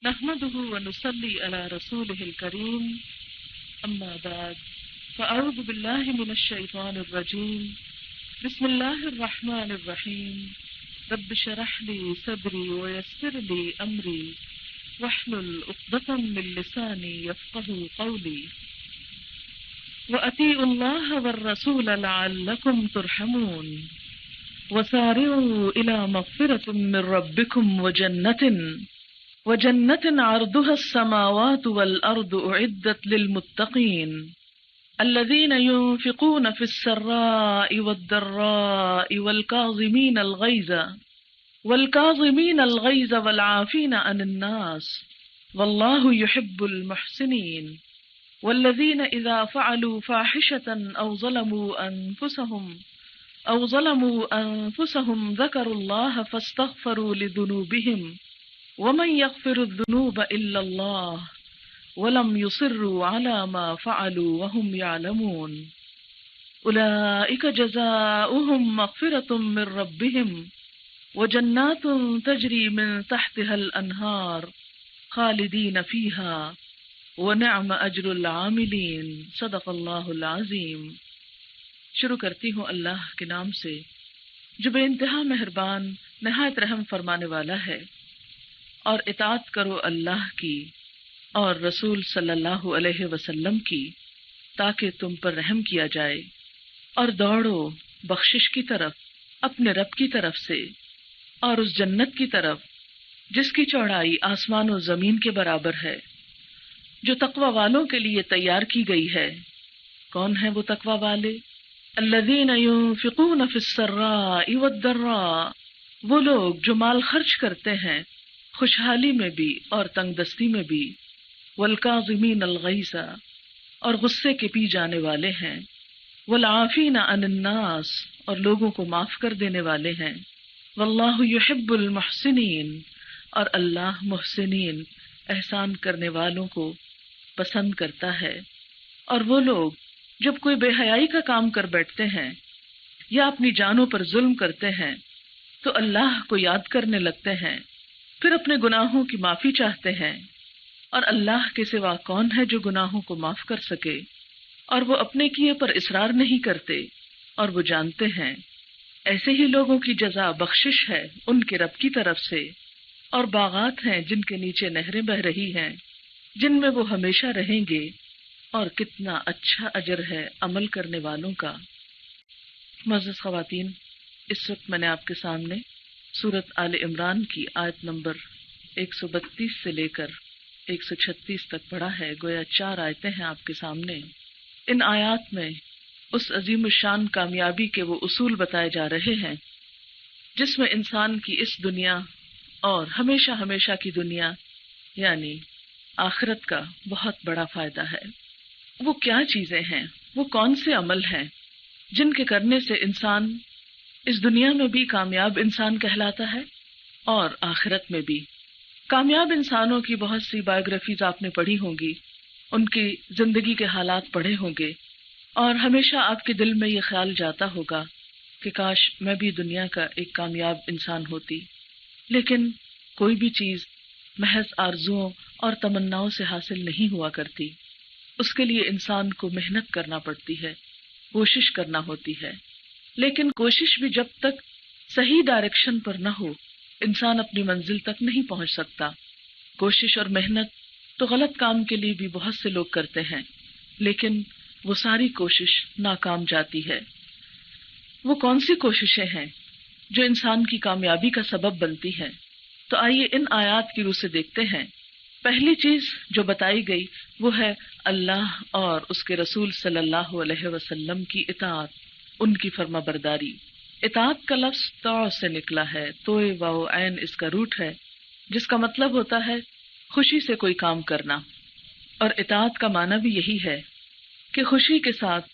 نحمده ونصلي على رسوله الكريم أما بعد فأعوذ بالله من الشيطان الرجيم بسم الله الرحمن الرحيم رب اشرح لي صدري ويسر لي أمري واحلل عقدة من لساني يفقهوا قولي وأطيعوا الله والرسول لعلكم ترحمون وسارعوا إلى مغفرة من ربكم وجنة عرضها السماوات والأرض أعدت للمتقين الذين ينفقون في السراء والضراء والكاظمين الغيظ والعافين عن الناس والله يحب المحسنين والذين إذا فعلوا فاحشة أو ظلموا أنفسهم ذكروا الله فاستغفروا لذنوبهم ومن يغفر الذنوب إلا الله ولم يصروا على ما فعلوا وهم يعلمون أولئك جزاؤهم مغفرة من ربهم وجنات تجري من تحتها الأنهار خالدين فيها ونعم أجر العاملين صدق اللہ العظیم۔ شروع کرتی ہوں اللہ کے نام سے جو بے انتہا مہربان نہایت رحم فرمانے والا ہے، اور اطاعت کرو اللہ کی اور رسول صلی اللہ علیہ وسلم کی تاکہ تم پر رحم کیا جائے، اور دوڑو بخشش کی طرف اپنے رب کی طرف سے اور اس جنت کی طرف جس کی چوڑائی آسمان و زمین کے برابر ہے، جو تقوی والوں کے لیے تیار کی گئی ہے۔ کون ہیں وہ تقوی والے؟ الذین ينفقون فی السراء والضراء، وہ لوگ جو مال خرچ کرتے ہیں خوشحالی میں بھی اور تنگ دستی میں بھی، والکاظمین الغیظ، اور غصے کے پی جانے والے ہیں، والعافین عن الناس، اور لوگوں کو معاف کر دینے والے ہیں، واللہ یحب المحسنین، اور اللہ محسنین احسان کرنے والوں کو پسند کرتا ہے۔ اور وہ لوگ جب کوئی بے حیائی کا کام کر بیٹھتے ہیں یا اپنی جانوں پر ظلم کرتے ہیں تو اللہ کو یاد کرنے لگتے ہیں، پھر اپنے گناہوں کی معافی چاہتے ہیں، اور اللہ کے سوا کون ہے جو گناہوں کو معاف کر سکے، اور وہ اپنے کیے پر اصرار نہیں کرتے، اور وہ جانتے ہیں۔ ایسے ہی لوگوں کی جزا بخشش ہے ان کے رب کی طرف سے، اور باغات ہیں جن کے نیچے نہریں بہہ رہی ہیں، جن میں وہ ہمیشہ رہیں گے، اور کتنا اچھا اجر ہے عمل کرنے والوں کا۔ معزز خواتین، اس وقت میں نے آپ کے سامنے سورۃ آل عمران کی آیت نمبر 132 سے لے کر 136 تک پڑھا ہے، گویا 4 آیتیں ہیں آپ کے سامنے۔ ان آیات میں اس عظیم الشان کامیابی کے وہ اصول بتائے جا رہے ہیں جس میں انسان کی اس دنیا اور ہمیشہ ہمیشہ کی دنیا یعنی آخرت کا بہت بڑا فائدہ ہے۔ وہ کیا چیزیں ہیں، وہ کون سے عمل ہیں جن کے کرنے سے انسان اس دنیا میں بھی کامیاب انسان کہلاتا ہے اور آخرت میں بھی۔ کامیاب انسانوں کی بہت سی بایوگرافیز آپ نے پڑھی ہوں گی، ان کی زندگی کے حالات پڑھے ہوں گے، اور ہمیشہ آپ کے دل میں یہ خیال جاتا ہوگا کہ کاش میں بھی دنیا کا ایک کامیاب انسان ہوتی۔ لیکن کوئی بھی چیز محض آرزوؤں اور تمناؤں سے حاصل نہیں ہوا کرتی، اس کے لیے انسان کو محنت کرنا پڑتی ہے، کوشش کرنا ہوتی ہے۔ لیکن کوشش بھی جب تک صحیح ڈائریکشن پر نہ ہو انسان اپنی منزل تک نہیں پہنچ سکتا۔ کوشش اور محنت تو غلط کام کے لیے بھی بہت سے لوگ کرتے ہیں، لیکن وہ ساری کوشش ناکام جاتی ہے۔ وہ کون سی کوششیں ہیں جو انسان کی کامیابی کا سبب بنتی ہیں؟ تو آئیے ان آیات کی روح سے دیکھتے ہیں۔ پہلی چیز جو بتائی گئی وہ ہے اللہ اور اس کے رسول صلی اللہ علیہ وسلم کی اطاعت، ان کی فرما برداری۔ اطاعت کا لفظ طاع سے نکلا ہے، توئے واو عین اس کا روٹ ہے، جس کا مطلب ہوتا ہے خوشی سے کوئی کام کرنا، اور اطاعت کا معنی بھی یہی ہے کہ خوشی کے ساتھ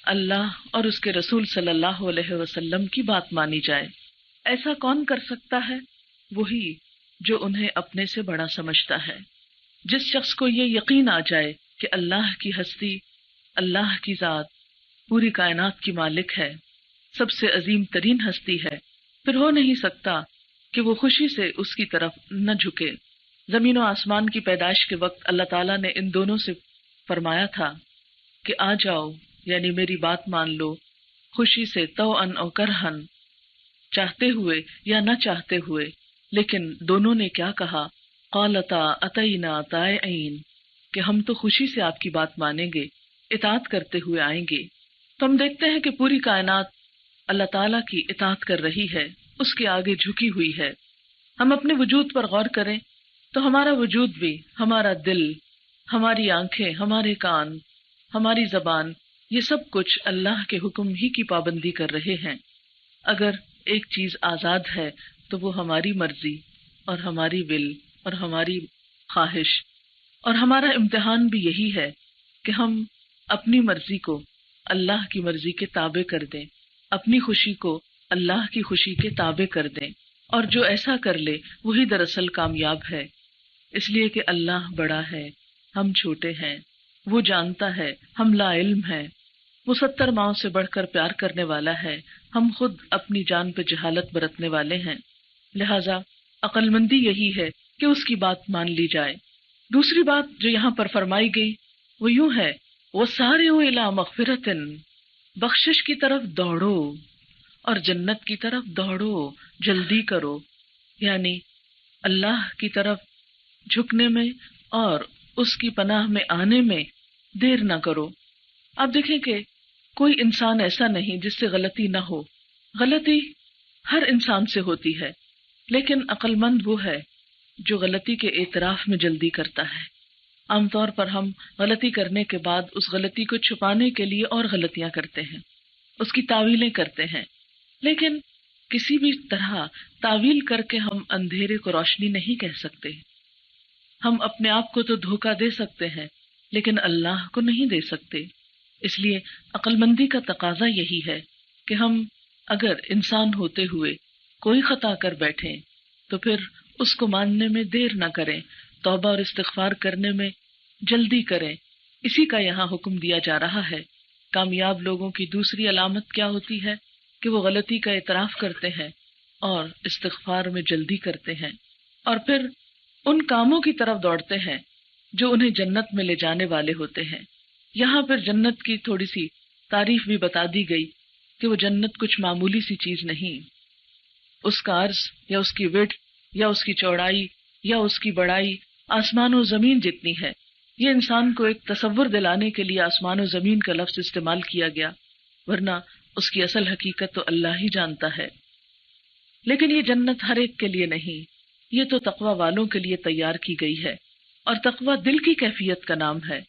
اللہ اور اس کے رسول صلی اللہ علیہ وسلم کی بات مانی جائے۔ ایسا کون کر سکتا ہے؟ وہی جو انہیں اپنے سے بڑا سمجھتا ہے۔ جس شخص کو یہ یقین آ جائے کہ اللہ کی ہستی، اللہ کی ذات پوری کائنات کی مالک ہے، سب سے عظیم ترین ہستی ہے، پھر ہو نہیں سکتا کہ وہ خوشی سے اس کی طرف نہ جھکے۔ زمین و آسمان کی پیدائش کے وقت اللہ تعالیٰ نے ان دونوں سے فرمایا تھا کہ آ جاؤ، یعنی میری بات مان لو، خوشی سے، طوعاً او کرہن، چاہتے ہوئے یا نہ چاہتے ہوئے۔ لیکن دونوں نے کیا کہا؟ قالتا اتینا طائعین، کہ ہم تو خوشی سے آپ کی بات مانیں گے، اطاعت کرتے ہوئے آئیں گے۔ تو ہم دیکھتے ہیں کہ پوری کائنات اللہ تعالیٰ کی اطاعت کر رہی ہے، اس کے آگے جھکی ہوئی ہے۔ ہم اپنے وجود پر غور کریں تو ہمارا وجود بھی، ہمارا دل، ہماری آنکھیں، ہمارے کان، ہماری زبان، یہ سب کچھ اللہ کے حکم ہی کی پابندی کر رہے ہیں۔ اگر ایک چیز آزاد ہے تو وہ ہماری مرضی اور ہماری ول اور ہماری خواہش، اور ہمارا امتحان بھی یہی ہے کہ ہم اپنی مرضی کو اللہ کی مرضی کے تابع کر دیں، اپنی خوشی کو اللہ کی خوشی کے تابع کر دیں، اور جو ایسا کر لے وہی دراصل کامیاب ہے، اس لیے کہ اللہ بڑا ہے، ہم چھوٹے ہیں، وہ جانتا ہے، ہم لا علم ہیں، وہ 70 ماؤں سے بڑھ کر پیار کرنے والا ہے، ہم خود اپنی جان پہ جہالت برتنے والے ہیں، لہذا عقل مندی یہی ہے کہ اس کی بات مان لی جائے۔ دوسری بات جو یہاں پر فرمائی گئی وہ یوں ہے، وَسَارِعُوا إِلَىٰ مَغْفِرَةٍ، بخشش کی طرف دوڑو اور جنت کی طرف دوڑو، جلدی کرو، یعنی اللہ کی طرف جھکنے میں اور اس کی پناہ میں آنے میں دیر نہ کرو۔ آپ دیکھیں کہ کوئی انسان ایسا نہیں جس سے غلطی نہ ہو، غلطی ہر انسان سے ہوتی ہے، لیکن عقل مند وہ ہے جو غلطی کے اعتراف میں جلدی کرتا ہے۔ عام طور پر ہم غلطی کرنے کے بعد اس غلطی کو چھپانے کے لیے اور غلطیاں کرتے ہیں، اس کی تعویلیں کرتے ہیں، لیکن کسی بھی طرح تعویل کر کے ہم اندھیرے کو روشنی نہیں کہہ سکتے۔ ہم اپنے آپ کو تو دھوکہ دے سکتے ہیں لیکن اللہ کو نہیں دے سکتے۔ اس لیے عقل مندی کا تقاضا یہی ہے کہ ہم اگر انسان ہوتے ہوئے کوئی خطا کر بیٹھیں تو پھر اس کو ماننے میں دیر نہ کریں، توبہ اور استغفار کرنے میں جلدی کریں۔ اسی کا یہاں حکم دیا جا رہا ہے۔ کامیاب لوگوں کی دوسری علامت کیا ہوتی ہے کہ وہ غلطی کا اعتراف کرتے ہیں اور استغفار میں جلدی کرتے ہیں، اور پھر ان کاموں کی طرف دوڑتے ہیں جو انہیں جنت میں لے جانے والے ہوتے ہیں۔ یہاں پھر جنت کی تھوڑی سی تعریف بھی بتا دی گئی کہ وہ جنت کچھ معمولی سی چیز نہیں، اس کا عرض یا اس کی وڈتھ یا اس کی چوڑائی یا اس کی بڑائی آسمان و زمین جتنی ہے۔ یہ انسان کو ایک تصور دلانے کے لیے آسمان و زمین کا لفظ استعمال کیا گیا، ورنہ اس کی اصل حقیقت تو اللہ ہی جانتا ہے۔ لیکن یہ جنت ہر ایک کے لیے نہیں، یہ تو تقوی والوں کے لیے تیار کی گئی ہے، اور تقوی دل کی کیفیت کا نام ہے،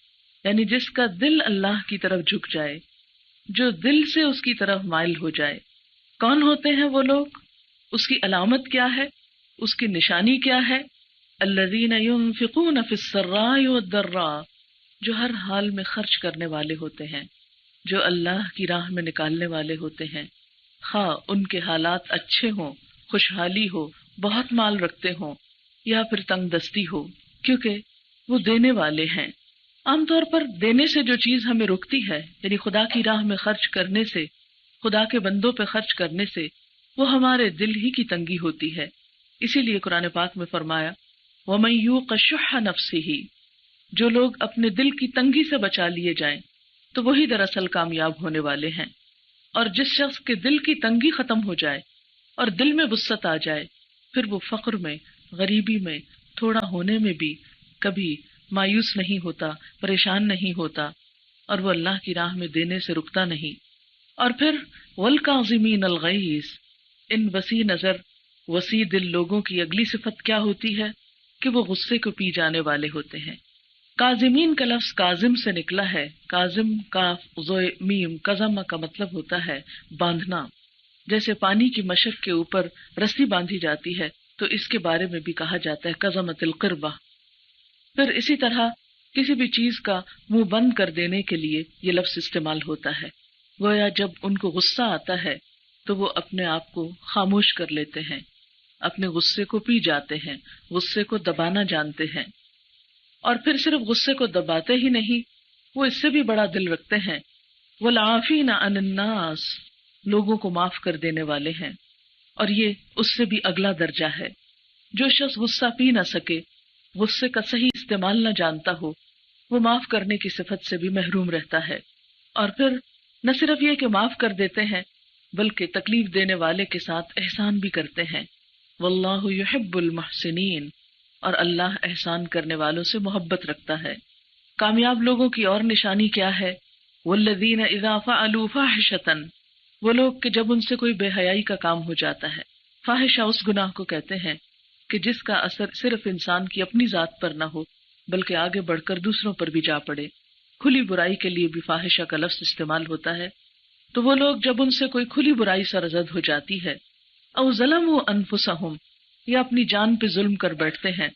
یعنی جس کا دل اللہ کی طرف جھک جائے، جو دل سے اس کی طرف مائل ہو جائے۔ کون ہوتے ہیں وہ لوگ؟ اس کی علامت کیا ہے؟ اس کی نشانی کیا ہے؟ الذین ينفقون فی السراء والضراء، جو ہر حال میں خرچ کرنے والے ہوتے ہیں، جو اللہ کی راہ میں نکالنے والے ہوتے ہیں، خواہ ان کے حالات اچھے ہوں، خوشحالی ہو، بہت مال رکھتے ہوں یا پھر تنگ دستی ہو، کیونکہ وہ دینے والے ہیں۔ عام طور پر دینے سے جو چیز ہمیں روکتی ہے، یعنی خدا کی راہ میں خرچ کرنے سے، خدا کے بندوں پہ خرچ کرنے سے، وہ ہمارے دل ہی کی تنگی ہوتی ہے۔ اسی لیے قرآن پاک میں فرمایا وَمَن يُوقَ شُحَّ نَفْسِهِ، جو لوگ اپنے دل کی تنگی سے بچا لیے جائیں تو وہی دراصل کامیاب ہونے والے ہیں۔ اور جس شخص کے دل کی تنگی ختم ہو جائے اور دل میں وسعت آ جائے، پھر وہ فقر میں، غریبی میں، تھوڑا ہونے میں بھی کبھی مایوس نہیں ہوتا، پریشان نہیں ہوتا، اور وہ اللہ کی راہ میں دینے سے رکتا نہیں۔ اور پھر وَالْكَاظِمِينَ الْغَيْظَ، ان وسیع نظر، وسیع دل لوگوں کی اگلی صفت کیا ہوتی ہے کہ وہ غصے کو پی جانے والے ہوتے ہیں۔ کاظمین کا لفظ کاظم سے نکلا ہے، کاظم کاف زوئے میم کظم کا مطلب ہوتا ہے باندھنا۔ جیسے پانی کی مشق کے اوپر رسی باندھی جاتی ہے تو اس کے بارے میں بھی کہا جاتا ہے کظمت القربہ۔ پھر اسی طرح کسی بھی چیز کا منہ بند کر دینے کے لیے یہ لفظ استعمال ہوتا ہے، گویا جب ان کو غصہ آتا ہے تو وہ اپنے آپ کو خاموش کر لیتے ہیں، اپنے غصے کو پی جاتے ہیں، غصے کو دبانا جانتے ہیں، اور پھر صرف غصے کو دباتے ہی نہیں، وہ اس سے بھی بڑا دل رکھتے ہیں، والعافین عن الناس، لوگوں کو معاف کر دینے والے ہیں۔ اور یہ اس سے بھی اگلا درجہ ہے۔ جو شخص غصہ پی نہ سکے غصے کا صحیح استعمال نہ جانتا ہو، وہ معاف کرنے کی صفت سے بھی محروم رہتا ہے، اور پھر نہ صرف یہ کہ معاف کر دیتے ہیں بلکہ تکلیف دینے والے کے ساتھ احسان بھی کرتے ہیں۔ واللہ یحب المحسنین، اور اللہ احسان کرنے والوں سے محبت رکھتا ہے۔ کامیاب لوگوں کی اور نشانی کیا ہے؟ والذین اذا فعلوا فاحشۃ، وہ لوگ کہ جب ان سے کوئی بے حیائی کا کام ہو جاتا ہے۔ فاحشہ اس گناہ کو کہتے ہیں کہ جس کا اثر صرف انسان کی اپنی ذات پر نہ ہو بلکہ آگے بڑھ کر دوسروں پر بھی جا پڑے۔ کھلی برائی کے لیے بھی فاحشہ کا لفظ استعمال ہوتا ہے۔ تو وہ لوگ جب ان سے کوئی کھلی برائی سرزد ہو جاتی ہے، او ظلموا انفسہم، یا اپنی جان پہ ظلم کر بیٹھتے ہیں،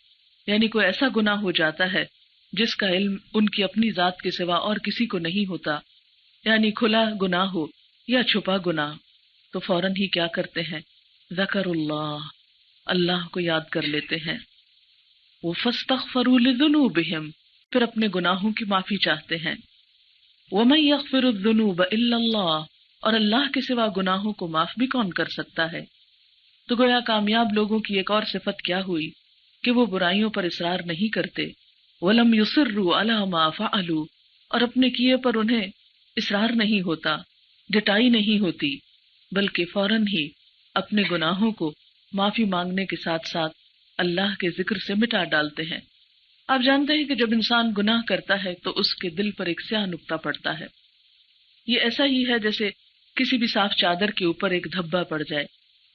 یعنی کوئی ایسا گناہ ہو جاتا ہے جس کا علم ان کی اپنی ذات کے سوا اور کسی کو نہیں ہوتا، یعنی کھلا گناہ ہو یا چھپا گناہ، تو فوراً ہی کیا کرتے ہیں؟ ذکر اللہ کو یاد کر لیتے ہیں۔ وہ فاستغفروا لذنوبہم، پھر اپنے گناہوں کی معافی چاہتے ہیں۔ ومن یغفر الذنوب الا اللہ، اور اللہ کے سوا گناہوں کو معاف بھی کون کر سکتا ہے؟ تو گویا کامیاب لوگوں کی ایک اور صفت کیا ہوئی کہ وہ برائیوں پر اصرار نہیں کرتے، ولم یصروا علی ما فعلوا، اور اپنے کیے پر انہیں اصرار نہیں ہوتا، ڈٹائی نہیں ہوتی، بلکہ فوراً ہی اپنے گناہوں کو معافی مانگنے کے ساتھ ساتھ اللہ کے ذکر سے مٹا ڈالتے ہیں۔ آپ جانتے ہیں کہ جب انسان گناہ کرتا ہے تو اس کے دل پر ایک سیاہ نقطہ پڑتا ہے۔ یہ ایسا ہی ہے جیسے کسی بھی صاف چادر کے اوپر ایک دھبا پڑ جائے۔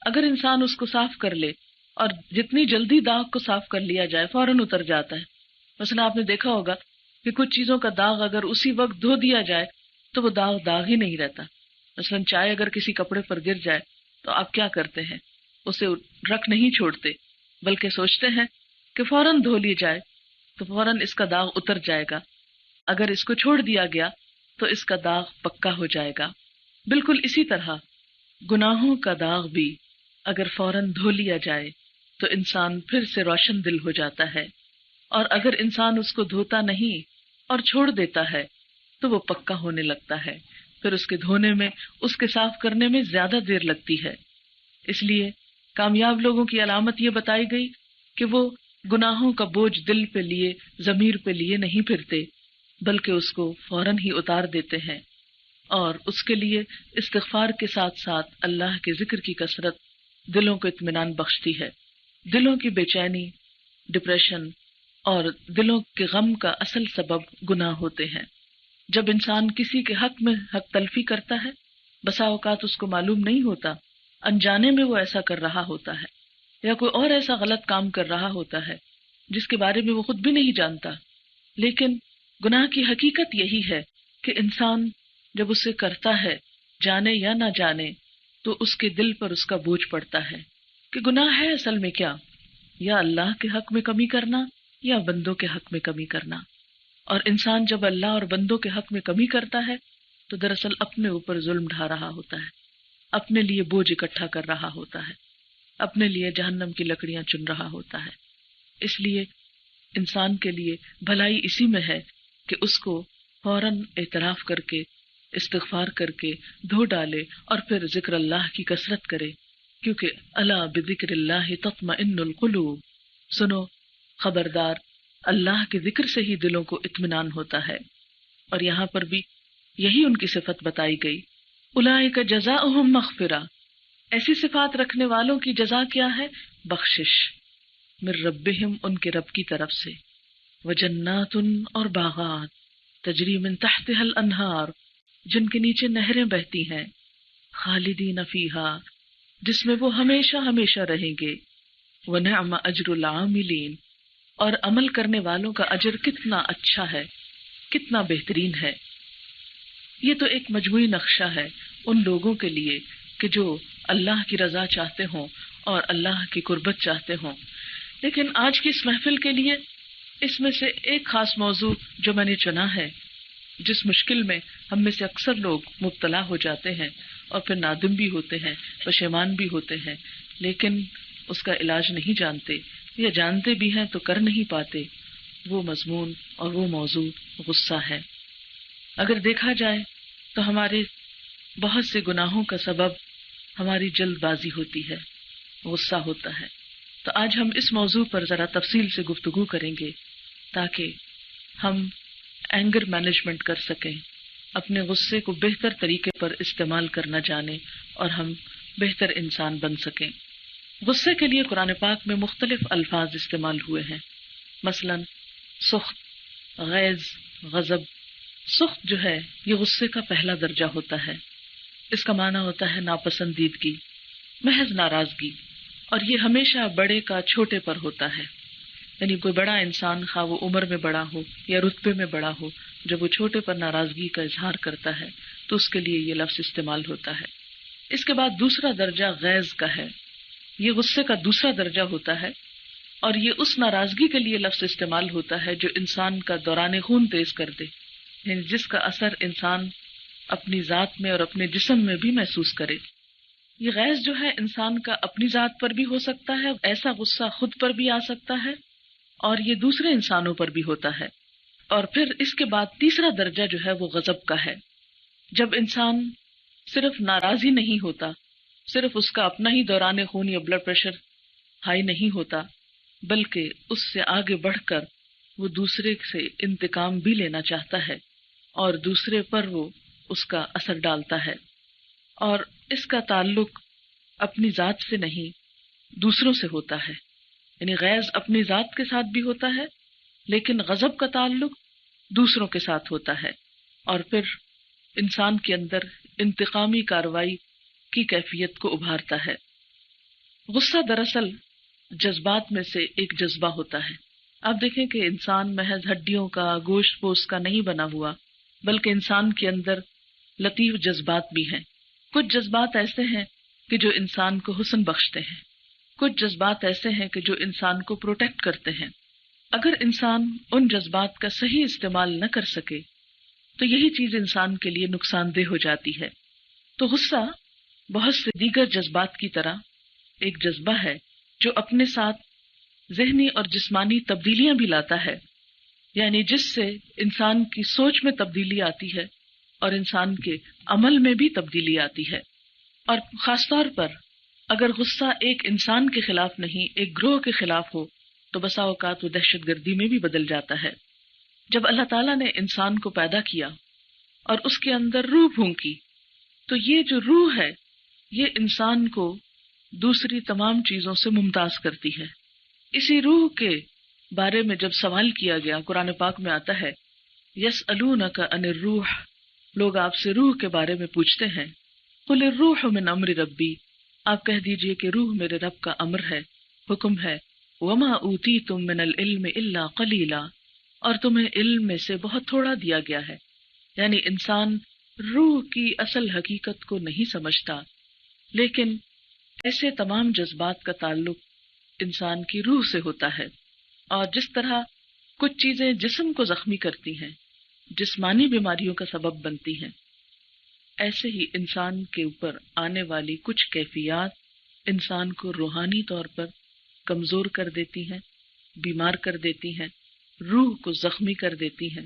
اگر انسان اس کو صاف کر لے اور جتنی جلدی داغ کو صاف کر لیا جائے فوراً اتر جاتا ہے۔ مثلا آپ نے دیکھا ہوگا کہ کچھ چیزوں کا داغ اگر اسی وقت دھو دیا جائے تو وہ داغ ہی نہیں رہتا۔ مثلا چائے اگر کسی کپڑے پر گر جائے تو آپ کیا کرتے ہیں؟ اسے رکھ نہیں چھوڑتے بلکہ سوچتے ہیں کہ فوراً دھو لی جائے تو فوراً اس کا داغ اتر جائے گا۔ اگر اس کو چھوڑ دیا گیا تو اس کا داغ پکا ہو جائے گا۔ بالکل اسی طرح گناہوں کا داغ بھی اگر فوراً دھو لیا جائے تو انسان پھر سے روشن دل ہو جاتا ہے، اور اگر انسان اس کو دھوتا نہیں اور چھوڑ دیتا ہے تو وہ پکا ہونے لگتا ہے، پھر اس کے دھونے میں، اس کے صاف کرنے میں زیادہ دیر لگتی ہے۔ اس لیے کامیاب لوگوں کی علامت یہ بتائی گئی کہ وہ گناہوں کا بوجھ دل پہ لیے، ضمیر پہ لیے نہیں پھرتے بلکہ اس کو فوراً ہی اتار دیتے ہیں، اور اس کے لیے استغفار کے ساتھ ساتھ اللہ کے ذکر کی کثرت دلوں کو اطمینان بخشتی ہے۔ دلوں کی بے چینی، ڈپریشن اور دلوں کے غم کا اصل سبب گناہ ہوتے ہیں۔ جب انسان کسی کے حق میں حق تلفی کرتا ہے، بسا اوقات اس کو معلوم نہیں ہوتا، انجانے میں وہ ایسا کر رہا ہوتا ہے، یا کوئی اور ایسا غلط کام کر رہا ہوتا ہے جس کے بارے میں وہ خود بھی نہیں جانتا، لیکن گناہ کی حقیقت یہی ہے کہ انسان جب اسے کرتا ہے، جانے یا نہ جانے، تو اس کے دل پر اس کا بوجھ پڑتا ہے کہ گناہ ہے اصل میں کیا؟ یا اللہ کے حق میں کمی کرنا یا بندوں کے حق میں کمی کرنا۔ اور انسان جب اللہ اور بندوں کے حق میں کمی کرتا ہے تو دراصل اپنے اوپر ظلم ڈھا رہا ہوتا ہے، اپنے لیے بوجھ اکٹھا کر رہا ہوتا ہے، اپنے لیے جہنم کی لکڑیاں چن رہا ہوتا ہے۔ اس لیے انسان کے لیے بھلائی اسی میں ہے کہ اس کو فوراً اعتراف کر کے، استغفار کر کے دھو ڈالے اور پھر ذکر اللہ کی کثرت کرے، کیونکہ الا بذکر اللہ تطمئن القلوب، سنو خبردار، اللہ کے ذکر سے ہی دلوں کو اطمینان ہوتا ہے۔ اور یہاں پر بھی یہی ان کی صفت بتائی گئی، اولئک جزاؤہم مغفرہ، ایسی صفات رکھنے والوں کی جزا کیا ہے؟ بخشش، من ربہم، ان کے رب کی طرف سے، وجنات، اور باغات، تجری من تحتها الانہار، جن کے نیچے نہریں بہتی ہیں، خالدین فیہا، جس میں وہ ہمیشہ ہمیشہ رہیں گے، ونعم اجر العاملین، اور عمل کرنے والوں کا اجر کتنا اچھا ہے، کتنا بہترین ہے۔ یہ تو ایک مجموعی نقشہ ہے ان لوگوں کے لیے کہ جو اللہ کی رضا چاہتے ہوں اور اللہ کی قربت چاہتے ہوں۔ لیکن آج کی اس محفل کے لیے اس میں سے ایک خاص موضوع جو میں نے چنا ہے، جس مشکل میں ہم میں سے اکثر لوگ مبتلا ہو جاتے ہیں اور پھر نادم بھی ہوتے ہیں، پشیمان بھی ہوتے ہیں، لیکن اس کا علاج نہیں جانتے، یا جانتے بھی ہیں تو کر نہیں پاتے، وہ مضمون اور وہ موضوع غصہ ہے۔ اگر دیکھا جائے تو ہمارے بہت سے گناہوں کا سبب ہماری جلد بازی ہوتی ہے، غصہ ہوتا ہے۔ تو آج ہم اس موضوع پر ذرا تفصیل سے گفتگو کریں گے تاکہ ہم اینگر مینجمنٹ کر سکیں، اپنے غصے کو بہتر طریقے پر استعمال کرنا جانیں اور ہم بہتر انسان بن سکیں۔ غصے کے لیے قرآن پاک میں مختلف الفاظ استعمال ہوئے ہیں، مثلا سخط، غیظ، غضب۔ سخط جو ہے یہ غصے کا پہلا درجہ ہوتا ہے، اس کا معنی ہوتا ہے ناپسندیدگی، محض ناراضگی، اور یہ ہمیشہ بڑے کا چھوٹے پر ہوتا ہے، یعنی کوئی بڑا انسان خواہ وہ عمر میں بڑا ہو یا رتبے میں بڑا ہو، جب وہ چھوٹے پر ناراضگی کا اظہار کرتا ہے تو اس کے لیے یہ لفظ استعمال ہوتا ہے۔ اس کے بعد دوسرا درجہ غیظ کا ہے، یہ غصے کا دوسرا درجہ ہوتا ہے، اور یہ اس ناراضگی کے لیے لفظ استعمال ہوتا ہے جو انسان کا دوران خون تیز کر دے، یعنی جس کا اثر انسان اپنی ذات میں اور اپنے جسم میں بھی محسوس کرے۔ یہ غیظ جو ہے انسان کا اپنی ذات پر بھی ہو سکتا ہے، ایسا غصہ خود پر بھی آ سکتا ہے، اور یہ دوسرے انسانوں پر بھی ہوتا ہے۔ اور پھر اس کے بعد تیسرا درجہ جو ہے وہ غضب کا ہے، جب انسان صرف ناراضی نہیں ہوتا، صرف اس کا اپنا ہی دوران خون یا بلڈ پریشر ہائی نہیں ہوتا، بلکہ اس سے آگے بڑھ کر وہ دوسرے سے انتقام بھی لینا چاہتا ہے اور دوسرے پر وہ اس کا اثر ڈالتا ہے، اور اس کا تعلق اپنی ذات سے نہیں دوسروں سے ہوتا ہے، یعنی غیظ اپنی ذات کے ساتھ بھی ہوتا ہے لیکن غضب کا تعلق دوسروں کے ساتھ ہوتا ہے، اور پھر انسان کے اندر انتقامی کارروائی کی کیفیت کو ابھارتا ہے۔ غصہ دراصل جذبات میں سے ایک جذبہ ہوتا ہے۔ آپ دیکھیں کہ انسان محض ہڈیوں کا، گوشت پوست کا نہیں بنا ہوا، بلکہ انسان کے اندر لطیف جذبات بھی ہیں۔ کچھ جذبات ایسے ہیں کہ جو انسان کو حسن بخشتے ہیں، کچھ جذبات ایسے ہیں کہ جو انسان کو پروٹیکٹ کرتے ہیں۔ اگر انسان ان جذبات کا صحیح استعمال نہ کر سکے تو یہی چیز انسان کے لیے نقصان دہ ہو جاتی ہے۔ تو غصہ بہت سے دیگر جذبات کی طرح ایک جذبہ ہے جو اپنے ساتھ ذہنی اور جسمانی تبدیلیاں بھی لاتا ہے، یعنی جس سے انسان کی سوچ میں تبدیلی آتی ہے اور انسان کے عمل میں بھی تبدیلی آتی ہے۔ اور خاص طور پر اگر غصہ ایک انسان کے خلاف نہیں، ایک گروہ کے خلاف ہو تو بسا اوقات وہ دہشت گردی میں بھی بدل جاتا ہے۔ جب اللہ تعالیٰ نے انسان کو پیدا کیا اور اس کے اندر روح پھونکی تو یہ جو روح ہے یہ انسان کو دوسری تمام چیزوں سے ممتاز کرتی ہے۔ اسی روح کے بارے میں جب سوال کیا گیا، قرآن پاک میں آتا ہے یسألونک عن الروح، لوگ آپ سے روح کے بارے میں پوچھتے ہیں، قل الروح من امر ربی، آپ کہہ دیجئے کہ روح میرے رب کا امر ہے، حکم ہے، وما اوتیتم من العلم الا قلیلا، اور تمہیں علم میں سے بہت تھوڑا دیا گیا ہے۔ یعنی انسان روح کی اصل حقیقت کو نہیں سمجھتا، لیکن ایسے تمام جذبات کا تعلق انسان کی روح سے ہوتا ہے، اور جس طرح کچھ چیزیں جسم کو زخمی کرتی ہیں، جسمانی بیماریوں کا سبب بنتی ہیں، ایسے ہی انسان کے اوپر آنے والی کچھ کیفیات انسان کو روحانی طور پر کمزور کر دیتی ہیں، بیمار کر دیتی ہیں، روح کو زخمی کر دیتی ہیں،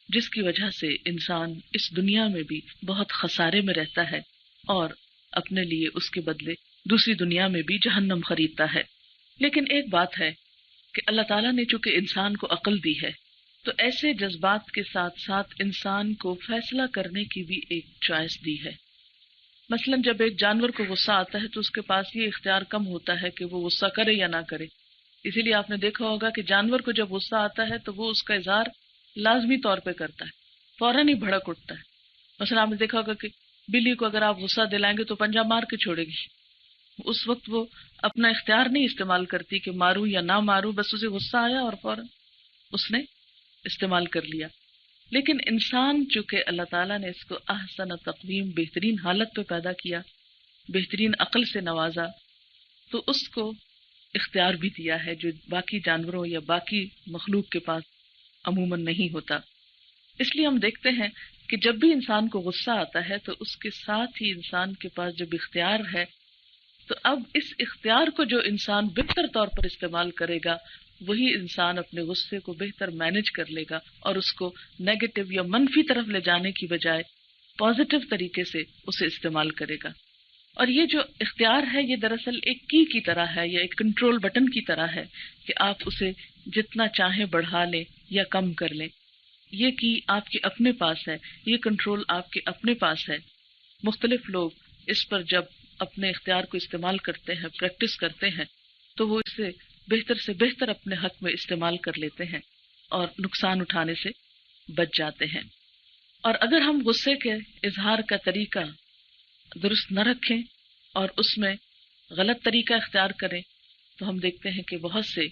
جس کی وجہ سے انسان اس دنیا میں بھی بہت خسارے میں رہتا ہے اور اپنے لیے اس کے بدلے دوسری دنیا میں بھی جہنم خریدتا ہے۔ لیکن ایک بات ہے کہ اللہ تعالیٰ نے چونکہ انسان کو عقل دی ہے تو ایسے جذبات کے ساتھ ساتھ انسان کو فیصلہ کرنے کی بھی ایک چوائس دی ہے۔ مثلا جب ایک جانور کو غصہ آتا ہے تو اس کے پاس یہ اختیار کم ہوتا ہے کہ وہ غصہ کرے یا نہ کرے، اسی لیے آپ نے دیکھا ہوگا کہ جانور کو جب غصہ آتا ہے تو وہ اس کا اظہار لازمی طور پہ کرتا ہے، فوراً ہی بھڑک اٹھتا ہے۔ مثلا آپ نے دیکھا ہوگا کہ بلی کو اگر آپ غصہ دلائیں گے تو پنجہ مار کے چھوڑے گی، اس وقت وہ اپنا اختیار نہیں استعمال کرتی کہ ماروں یا نہ ماروں، بس اسے غصہ آیا اور فوراً اس نے استعمال کر لیا۔ لیکن انسان چونکہ اللہ تعالیٰ نے اس کو احسن تقویم، بہترین حالت پہ پیدا کیا، بہترین عقل سے نوازا، تو اس کو اختیار بھی دیا ہے جو باقی جانوروں یا باقی مخلوق کے پاس عموماً نہیں ہوتا۔ اس لیے ہم دیکھتے ہیں کہ جب بھی انسان کو غصہ آتا ہے تو اس کے ساتھ ہی انسان کے پاس جب اختیار ہے تو اب اس اختیار کو جو انسان بہتر طور پر استعمال کرے گا وہی انسان اپنے غصے کو بہتر مینج کر لے گا اور اس کو نیگیٹو یا منفی طرف لے جانے کی بجائے پازیٹو طریقے سے اسے استعمال کرے گا۔ اور یہ جو اختیار ہے یہ دراصل ایک کی طرح ہے یا ایک کنٹرول بٹن کی طرح ہے کہ آپ اسے جتنا چاہیں بڑھا لیں یا کم کر لیں. یہ کی آپ کے اپنے پاس ہے، یہ کنٹرول آپ کے اپنے پاس ہے. مختلف لوگ اس پر جب اپنے اختیار کو استعمال کرتے ہیں، پریکٹس کرتے ہیں، تو وہ اسے بہتر سے بہتر اپنے حق میں استعمال کر لیتے ہیں اور نقصان اٹھانے سے بچ جاتے ہیں. اور اگر ہم غصے کے اظہار کا طریقہ درست نہ رکھیں اور اس میں غلط طریقہ اختیار کریں تو ہم دیکھتے ہیں کہ بہت سے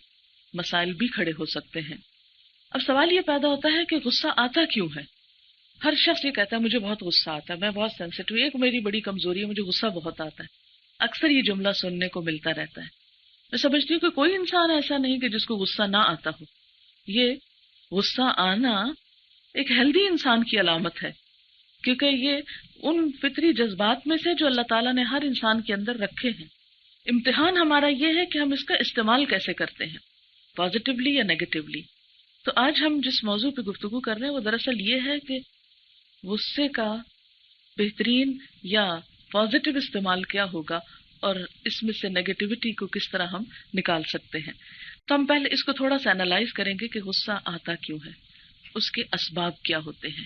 مسائل بھی کھڑے ہو سکتے ہیں. اب سوال یہ پیدا ہوتا ہے کہ غصہ آتا کیوں ہے؟ ہر شخص یہ کہتا ہے مجھے بہت غصہ آتا ہے، میں بہت سینسیٹیو، ایک میری بڑی کمزوری ہے، مجھے غصہ بہت آتا ہے. اکثر یہ جملہ سننے کو ملتا رہتا ہے. میں سمجھتی ہوں کہ کوئی انسان ایسا نہیں کہ جس کو غصہ نہ آتا ہو. یہ غصہ آنا ایک ہیلدی انسان کی علامت ہے، کیونکہ یہ ان فطری جذبات میں سے جو اللہ تعالیٰ نے ہر انسان کے اندر رکھے ہیں. امتحان ہمارا یہ ہے کہ ہم اس کا استعمال کیسے کرتے ہیں، پازیٹیولی یا نیگیٹیولی. تو آج ہم جس موضوع پہ گفتگو کر رہے ہیں وہ دراصل یہ ہے کہ غصے کا بہترین یا پازیٹیو استعمال کیا ہوگا اور اس میں سے نیگیٹیوٹی کو کس طرح ہم نکال سکتے ہیں. تو ہم پہلے اس کو تھوڑا سا انالائز کریں گے کہ غصہ آتا کیوں ہے، اس کے اسباب کیا ہوتے ہیں.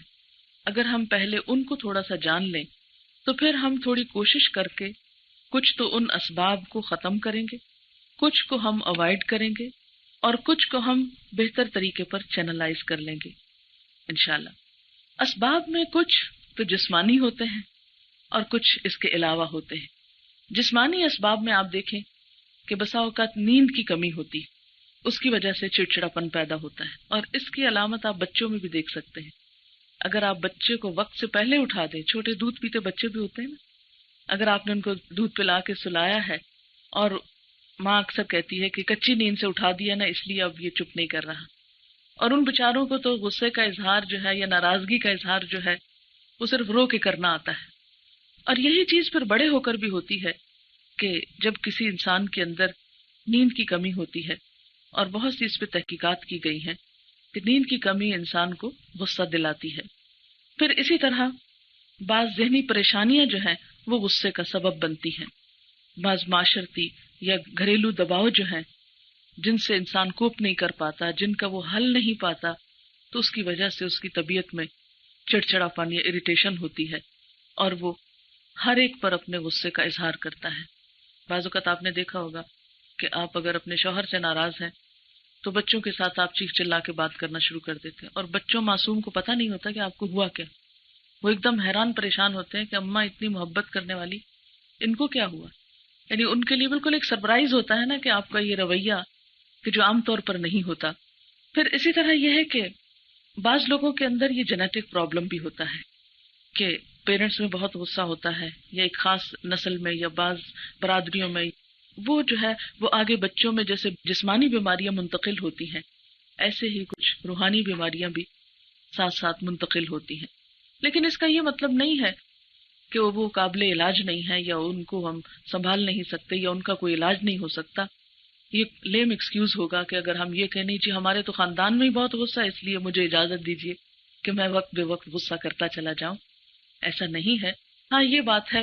اگر ہم پہلے ان کو تھوڑا سا جان لیں تو پھر ہم تھوڑی کوشش کر کے کچھ تو ان اسباب کو ختم کریں گے، کچھ کو ہم اوائڈ کریں گے اور کچھ کو ہم بہتر طریقے پر چینلائز کر لیں گے انشاءاللہ. اسباب میں کچھ تو جسمانی ہوتے ہیں اور کچھ اس کے علاوہ ہوتے ہیں. جسمانی اسباب میں آپ دیکھیں کہ بسا اوقات نیند کی کمی ہوتی، اس کی وجہ سے چڑچڑاپن پیدا ہوتا ہے، اور اس کی علامت آپ بچوں میں بھی دیکھ سکتے ہیں. اگر آپ بچے کو وقت سے پہلے اٹھا دیں، چھوٹے دودھ پیتے بچے بھی ہوتے ہیں نا، اگر آپ نے ان کو دودھ پلا کے سلایا ہے اور ماں اکثر کہتی ہے کہ کچی نیند سے اٹھا دیا نا اس لیے اب یہ چپ نہیں کر رہا، اور ان بیچاروں کو تو غصے کا اظہار جو ہے یا ناراضگی کا اظہار جو ہے وہ صرف رو کے کرنا آتا ہے. اور یہی چیز پھر بڑے ہو کر بھی ہوتی ہے کہ جب کسی انسان کے اندر نیند کی کمی ہوتی ہے، اور بہت سی اس پہ تحقیقات کی گئی ہیں کہ نیند کی کمی انسان کو غصہ دلاتی ہے. پھر اسی طرح بعض ذہنی پریشانیاں جو ہیں وہ غصے کا سبب بنتی ہیں. بعض معاشرتی یا گھریلو دباؤ جو ہیں جن سے انسان کوپ نہیں کر پاتا، جن کا وہ حل نہیں پاتا، تو اس کی وجہ سے اس کی طبیعت میں چڑچڑاپن یا اریٹیشن ہوتی ہے اور وہ ہر ایک پر اپنے غصے کا اظہار کرتا ہے. بعض اوقات آپ نے دیکھا ہوگا کہ آپ اگر اپنے شوہر سے ناراض ہیں تو بچوں کے ساتھ آپ چیخ چلا کے بات کرنا شروع کر دیتے ہیں، اور بچوں معصوم کو پتہ نہیں ہوتا کہ آپ کو ہوا کیا. وہ ایک دم حیران پریشان ہوتے ہیں کہ اماں اتنی محبت کرنے والی، ان کو کیا ہوا. یعنی ان کے لیے بالکل ایک سرپرائز ہوتا ہے نا کہ آپ کا یہ رویہ کہ جو عام طور پر نہیں ہوتا. پھر اسی طرح یہ ہے کہ بعض لوگوں کے اندر یہ جینیٹک پرابلم بھی ہوتا ہے کہ پیرنٹس میں بہت غصہ ہوتا ہے، یا ایک خاص نسل میں یا بعض برادریوں میں وہ جو ہے وہ آگے بچوں میں جیسے جسمانی بیماریاں منتقل ہوتی ہیں، ایسے ہی کچھ روحانی بیماریاں بھی ساتھ ساتھ منتقل ہوتی ہیں. لیکن اس کا یہ مطلب نہیں ہے کہ وہ قابل علاج نہیں ہے یا ان کو ہم سنبھال نہیں سکتے یا ان کا کوئی علاج نہیں ہو سکتا. یہ لیم ایکسکیوز ہوگا کہ اگر ہم یہ کہنے جی ہمارے تو خاندان میں ہی بہت غصہ ہے اس لیے مجھے اجازت دیجیے کہ میں وقت بے وقت غصہ کرتا چلا جاؤں. ایسا نہیں ہے. ہاں یہ بات ہے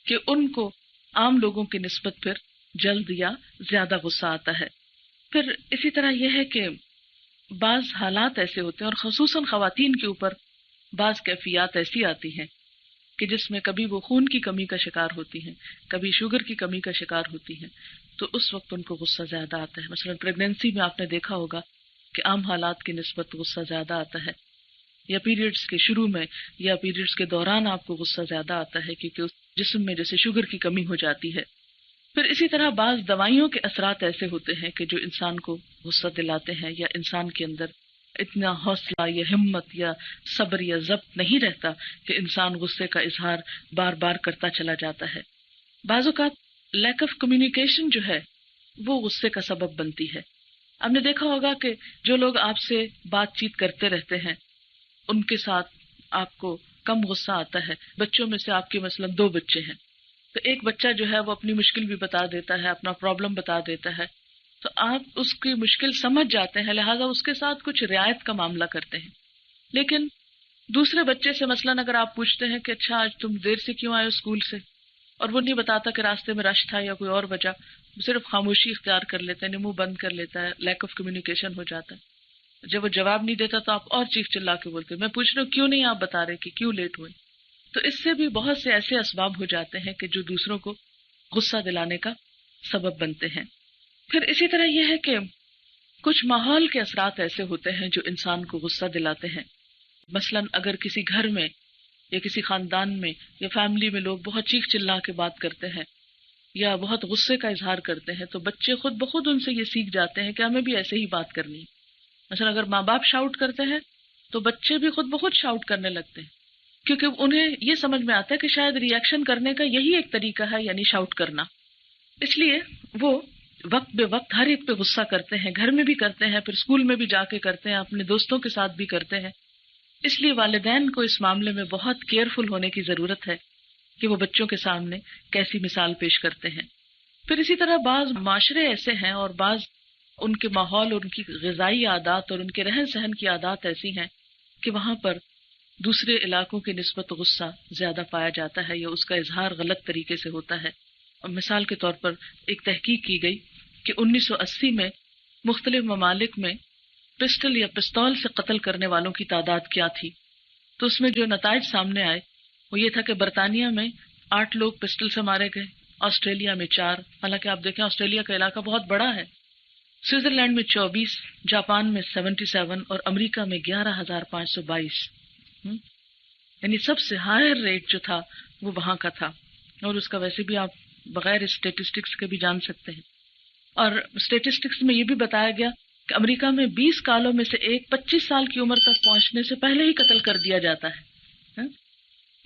کہ ان کو عام لوگوں کی نسبت پھر جلد یا زیادہ غصہ آتا ہے. پھر اسی طرح یہ ہے کہ بعض حالات ایسے ہوتے ہیں اور خصوصاً خواتین کے اوپر بعض کیفیات ایسی آتی ہیں کہ جس میں کبھی وہ خون کی کمی کا شکار ہوتی ہیں، کبھی شوگر کی کمی کا شکار ہوتی ہیں، تو اس وقت ان کو غصہ زیادہ آتا ہے. مثلا پریگنینسی میں آپ نے دیکھا ہوگا کہ عام حالات کی نسبت غصہ زیادہ آتا ہے، یا پیریڈز کے شروع میں یا پیریڈز کے دوران آپ کو غصہ زیادہ آتا ہے کیونکہ اس جسم میں جیسے شوگر کی کمی ہو جاتی ہے. پھر اسی طرح بعض دوائیوں کے اثرات ایسے ہوتے ہیں کہ جو انسان کو غصہ دلاتے ہیں، یا انسان کے اندر اتنا حوصلہ یا ہمت یا صبر یا ضبط نہیں رہتا کہ انسان غصے کا اظہار بار بار کرتا چلا جاتا ہے. بعض اوقات لیک آف کمیونیکیشن جو ہے وہ غصے کا سبب بنتی ہے. آپ نے دیکھا ہوگا کہ جو لوگ آپ سے بات چیت کرتے رہتے ہیں ان کے ساتھ آپ کو کم غصہ آتا ہے. بچوں میں سے آپ کے مثلا 2 بچے ہیں تو ایک بچہ جو ہے وہ اپنی مشکل بھی بتا دیتا ہے، اپنا پرابلم بتا دیتا ہے، تو آپ اس کی مشکل سمجھ جاتے ہیں، لہٰذا اس کے ساتھ کچھ رعایت کا معاملہ کرتے ہیں. لیکن دوسرے بچے سے مثلاً اگر آپ پوچھتے ہیں کہ اچھا آج تم دیر سے کیوں آئے اسکول سے، اور وہ نہیں بتاتا کہ راستے میں رش تھا یا کوئی اور وجہ، صرف خاموشی اختیار کر لیتا ہے، منہ بند کر لیتا ہے، لیک آف کمیونیکیشن ہو جاتا ہے۔ جب وہ جواب نہیں دیتا تو آپ اور چیخ چلا کے بولتے میں پوچھ رہا ہوں کیوں نہیں آپ بتا رہے کہ کیوں لیٹ ہوئے۔ تو اس سے بھی بہت سے ایسے اسباب ہو جاتے ہیں کہ جو دوسروں کو غصہ دلانے کا سبب بنتے ہیں۔ پھر اسی طرح یہ ہے کہ کچھ ماحول کے اثرات ایسے ہوتے ہیں جو انسان کو غصہ دلاتے ہیں۔ مثلاً اگر کسی گھر میں یا کسی خاندان میں یا فیملی میں لوگ بہت چیخ چلا کے بات کرتے ہیں یا بہت غصے کا اظہار کرتے ہیں تو بچے خود بخود ان سے یہ سیکھ جاتے ہیں کہ ہمیں بھی ایسے ہی بات کرنی ہے۔ مثلا اگر ماں باپ شاؤٹ کرتے ہیں تو بچے بھی خود بخود شاؤٹ کرنے لگتے ہیں، کیونکہ انہیں یہ سمجھ میں آتا ہے کہ شاید ری ایکشن کرنے کا یہی ایک طریقہ ہے، یعنی شاؤٹ کرنا۔ اس لیے وہ وقت بے وقت ہر ایک پہ غصہ کرتے ہیں، گھر میں بھی کرتے ہیں، پھر اسکول میں بھی جا کے کرتے ہیں، اپنے دوستوں کے ساتھ بھی کرتے ہیں۔ اس لیے والدین کو اس معاملے میں بہت کیئرفل ہونے کی ضرورت ہے کہ وہ بچوں کے سامنے کیسی مثال پیش کرتے ہیں۔ پھر اسی طرح بعض معاشرے ایسے ہیں اور بعض ان کے ماحول، ان کی غذائی عادات اور ان کے رہن سہن کی عادات ایسی ہیں کہ وہاں پر دوسرے علاقوں کی نسبت غصہ زیادہ پایا جاتا ہے یا اس کا اظہار غلط طریقے سے ہوتا ہے۔ اور مثال کے طور پر ایک تحقیق کی گئی کہ 1980 میں مختلف ممالک میں پسٹل یا پستول سے قتل کرنے والوں کی تعداد کیا تھی، تو اس میں جو نتائج سامنے آئے وہ یہ تھا کہ برطانیہ میں 8 لوگ پسٹل سے مارے گئے، آسٹریلیا میں 4، حالانکہ آپ دیکھیں آسٹریلیا کا علاقہ بہت بڑا ہے، سوئٹزرلینڈ میں 24، جاپان میں 77 اور امریکہ میں 11,522، یعنی سب سے ہائر ریٹ جو تھا وہ وہاں کا تھا۔ اور اس کا ویسے بھی آپ بغیر اسٹیٹسٹکس کے بھی جان سکتے ہیں۔ اور اسٹیٹسٹکس میں یہ بھی بتایا گیا کہ امریکہ میں 20 کالوں میں سے ایک 25 سال کی عمر تک پہنچنے سے پہلے ہی قتل کر دیا جاتا ہے۔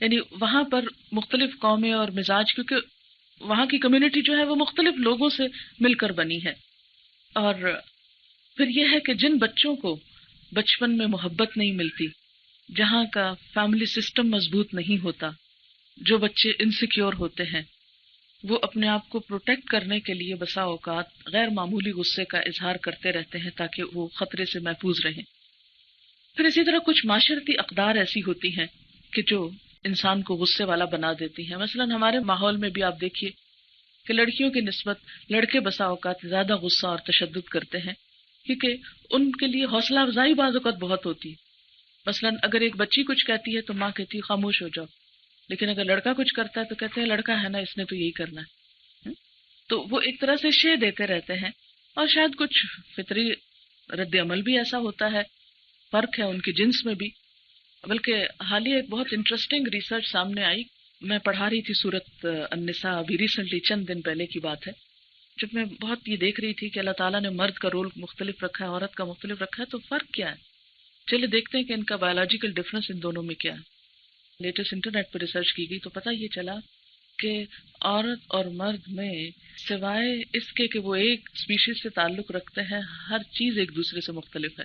یعنی وہاں پر مختلف قومیں اور مزاج، کیونکہ وہاں کی کمیونٹی جو ہے وہ مختلف لوگوں سے مل کر بنی ہے۔ اور پھر یہ ہے کہ جن بچوں کو بچپن میں محبت نہیں ملتی، جہاں کا فیملی سسٹم مضبوط نہیں ہوتا، جو بچے انسیکیور ہوتے ہیں، وہ اپنے آپ کو پروٹیکٹ کرنے کے لیے بسا اوقات غیر معمولی غصے کا اظہار کرتے رہتے ہیں تاکہ وہ خطرے سے محفوظ رہیں۔ پھر اسی طرح کچھ معاشرتی اقدار ایسی ہوتی ہیں کہ جو انسان کو غصے والا بنا دیتی ہیں۔ مثلا ہمارے ماحول میں بھی آپ دیکھیے کہ لڑکیوں کی نسبت لڑکے بسا اوقات زیادہ غصہ اور تشدد کرتے ہیں، کیونکہ ان کے لیے حوصلہ افزائی بعض اوقات بہت ہوتی ہے۔ مثلا اگر ایک بچی کچھ کہتی ہے تو ماں کہتی ہے خاموش ہو جاؤ، لیکن اگر لڑکا کچھ کرتا ہے تو کہتے ہیں لڑکا ہے نا، اس نے تو یہی کرنا ہے۔ تو وہ ایک طرح سے شے دیتے رہتے ہیں، اور شاید کچھ فطری رد عمل بھی ایسا ہوتا ہے، فرق ہے ان کی جنس میں بھی۔ بلکہ حالیہ ایک بہت انٹرسٹنگ ریسرچ سامنے آئی، میں پڑھا رہی تھی سورۃ النساء، ابھی ریسنٹلی چند دن پہلے کی بات ہے، جب میں بہت یہ دیکھ رہی تھی کہ اللہ تعالیٰ نے مرد کا رول مختلف رکھا ہے، عورت کا مختلف رکھا ہے، تو فرق کیا ہے؟ چلے دیکھتے ہیں کہ ان کا بایولوجیکل ڈفرنس ان دونوں میں کیا ہے۔ لیٹسٹ انٹرنیٹ پر ریسرچ کی گئی تو پتہ یہ چلا کہ عورت اور مرد میں سوائے اس کے کہ وہ ایک اسپیشیز سے تعلق رکھتے ہیں، ہر چیز ایک دوسرے سے مختلف ہے،